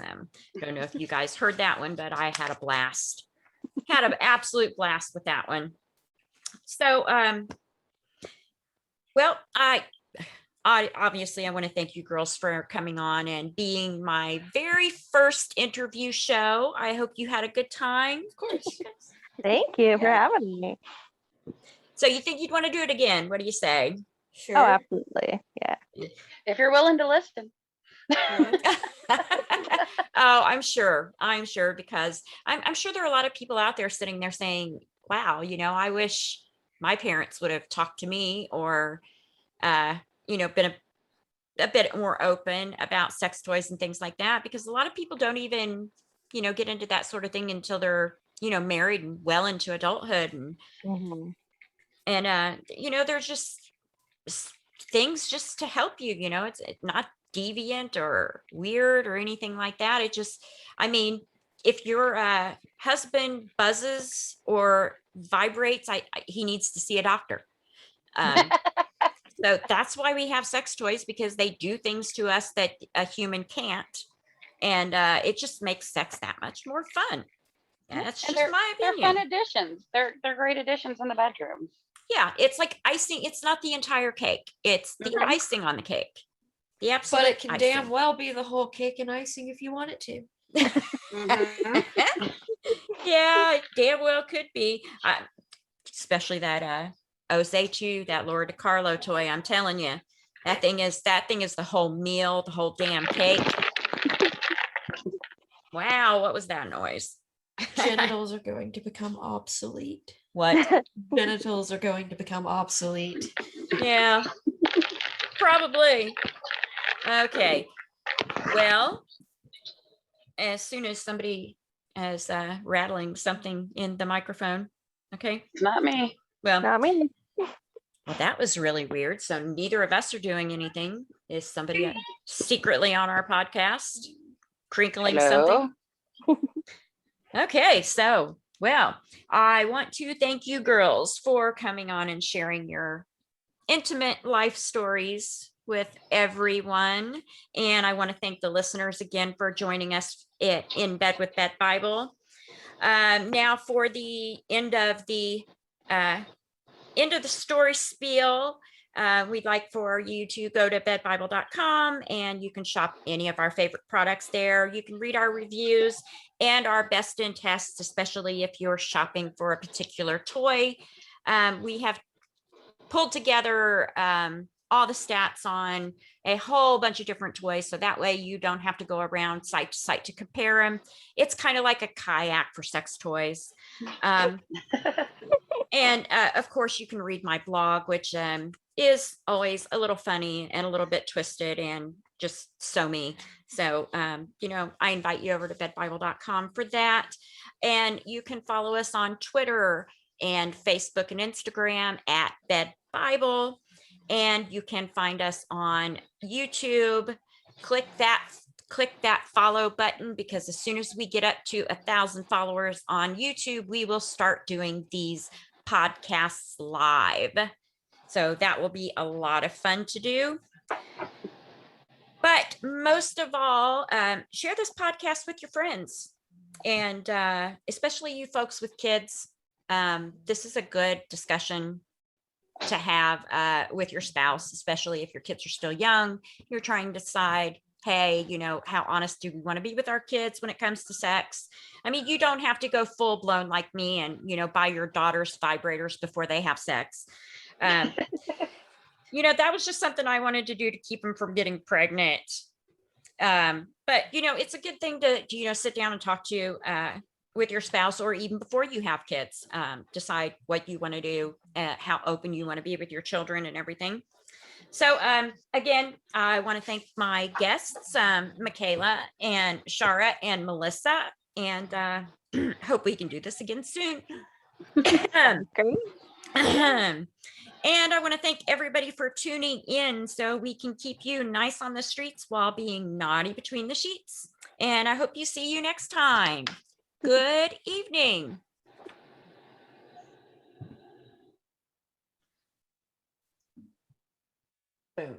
Don't know if you guys heard that one, but I had a blast. Had an absolute blast with that one. So, well, I obviously I want to thank you girls for coming on and being my very first interview show. I hope you had a good time. Of course. Thank you for having me. So you think you'd want to do it again? What do you say? Sure. Oh, absolutely. Yeah. If you're willing to listen. Oh, I'm sure, because I'm sure there are a lot of people out there sitting there saying, wow, I wish my parents would have talked to me, or been a bit more open about sex toys and things like that, because a lot of people don't even get into that sort of thing until they're married and well into adulthood, and Mhm. there's just things just to help you. It's not deviant or weird or anything like that. It just, I mean, if your husband buzzes or vibrates, he needs to see a doctor. So that's why we have sex toys, because they do things to us that a human can't, and it just makes sex that much more fun. That's And just my they're opinion. fun additions. They're great additions in the bedroom. Yeah, it's like icing. It's not the entire cake. It's the Mhm. icing on the cake. The absolute But it can icing. damn well be the whole cake and icing if you want it to. Mhm. Yeah, it damn well could be. Especially that Ose2, that Laura DiCarlo toy. I'm telling you, that thing is the whole meal, the whole damn cake. Wow, what was that noise? Genitals are going to become obsolete. What? Genitals are going to become obsolete. Yeah, probably. Okay. Well, as soon as somebody as rattling something in the microphone. Okay. It's not me. Well, Not me. well, that was really weird. So neither of us are doing anything. Is somebody secretly on our podcast crinkling Hello? something? Okay, so, well, I want to thank you girls for coming on and sharing your intimate life stories with everyone. And I want to thank the listeners again for joining us in Bed with Bedbible. Now for the end of the story spiel, we'd like for you to go to bedbible.com and you can shop any of our favorite products there. You can read our reviews and our best in tests, especially if you're shopping for a particular toy. We have pulled together all the stats on a whole bunch of different toys. So that way you don't have to go around site to site to compare them. It's kind of like a kayak for sex toys. And of course, you can read my blog, which is always a little funny and a little bit twisted and just so me. So, I invite you over to bedbible.com for that. And you can follow us on Twitter and Facebook and Instagram at bedbible. And you can find us on YouTube. Click that follow button, because as soon as we get up to 1,000 followers on YouTube, we will start doing these podcasts live. So that will be a lot of fun to do. But most of all, share this podcast with your friends, and especially you folks with kids. This is a good discussion to have with your spouse, especially if your kids are still young. You're trying to decide, hey, how honest do we want to be with our kids when it comes to sex? I mean, you don't have to go full blown like me and, buy your daughters vibrators before they have sex. That was just something I wanted to do to keep them from getting pregnant. But, it's a good thing to, sit down and talk to with your spouse, or even before you have kids, decide what you want to do, how open you want to be with your children and everything. So again, I want to thank my guests, Michaela and Shara and Melissa, and hope we can do this again soon. Great. And I want to thank everybody for tuning in so we can keep you nice on the streets while being naughty between the sheets. And I hope you see you next time. Good evening. Boom.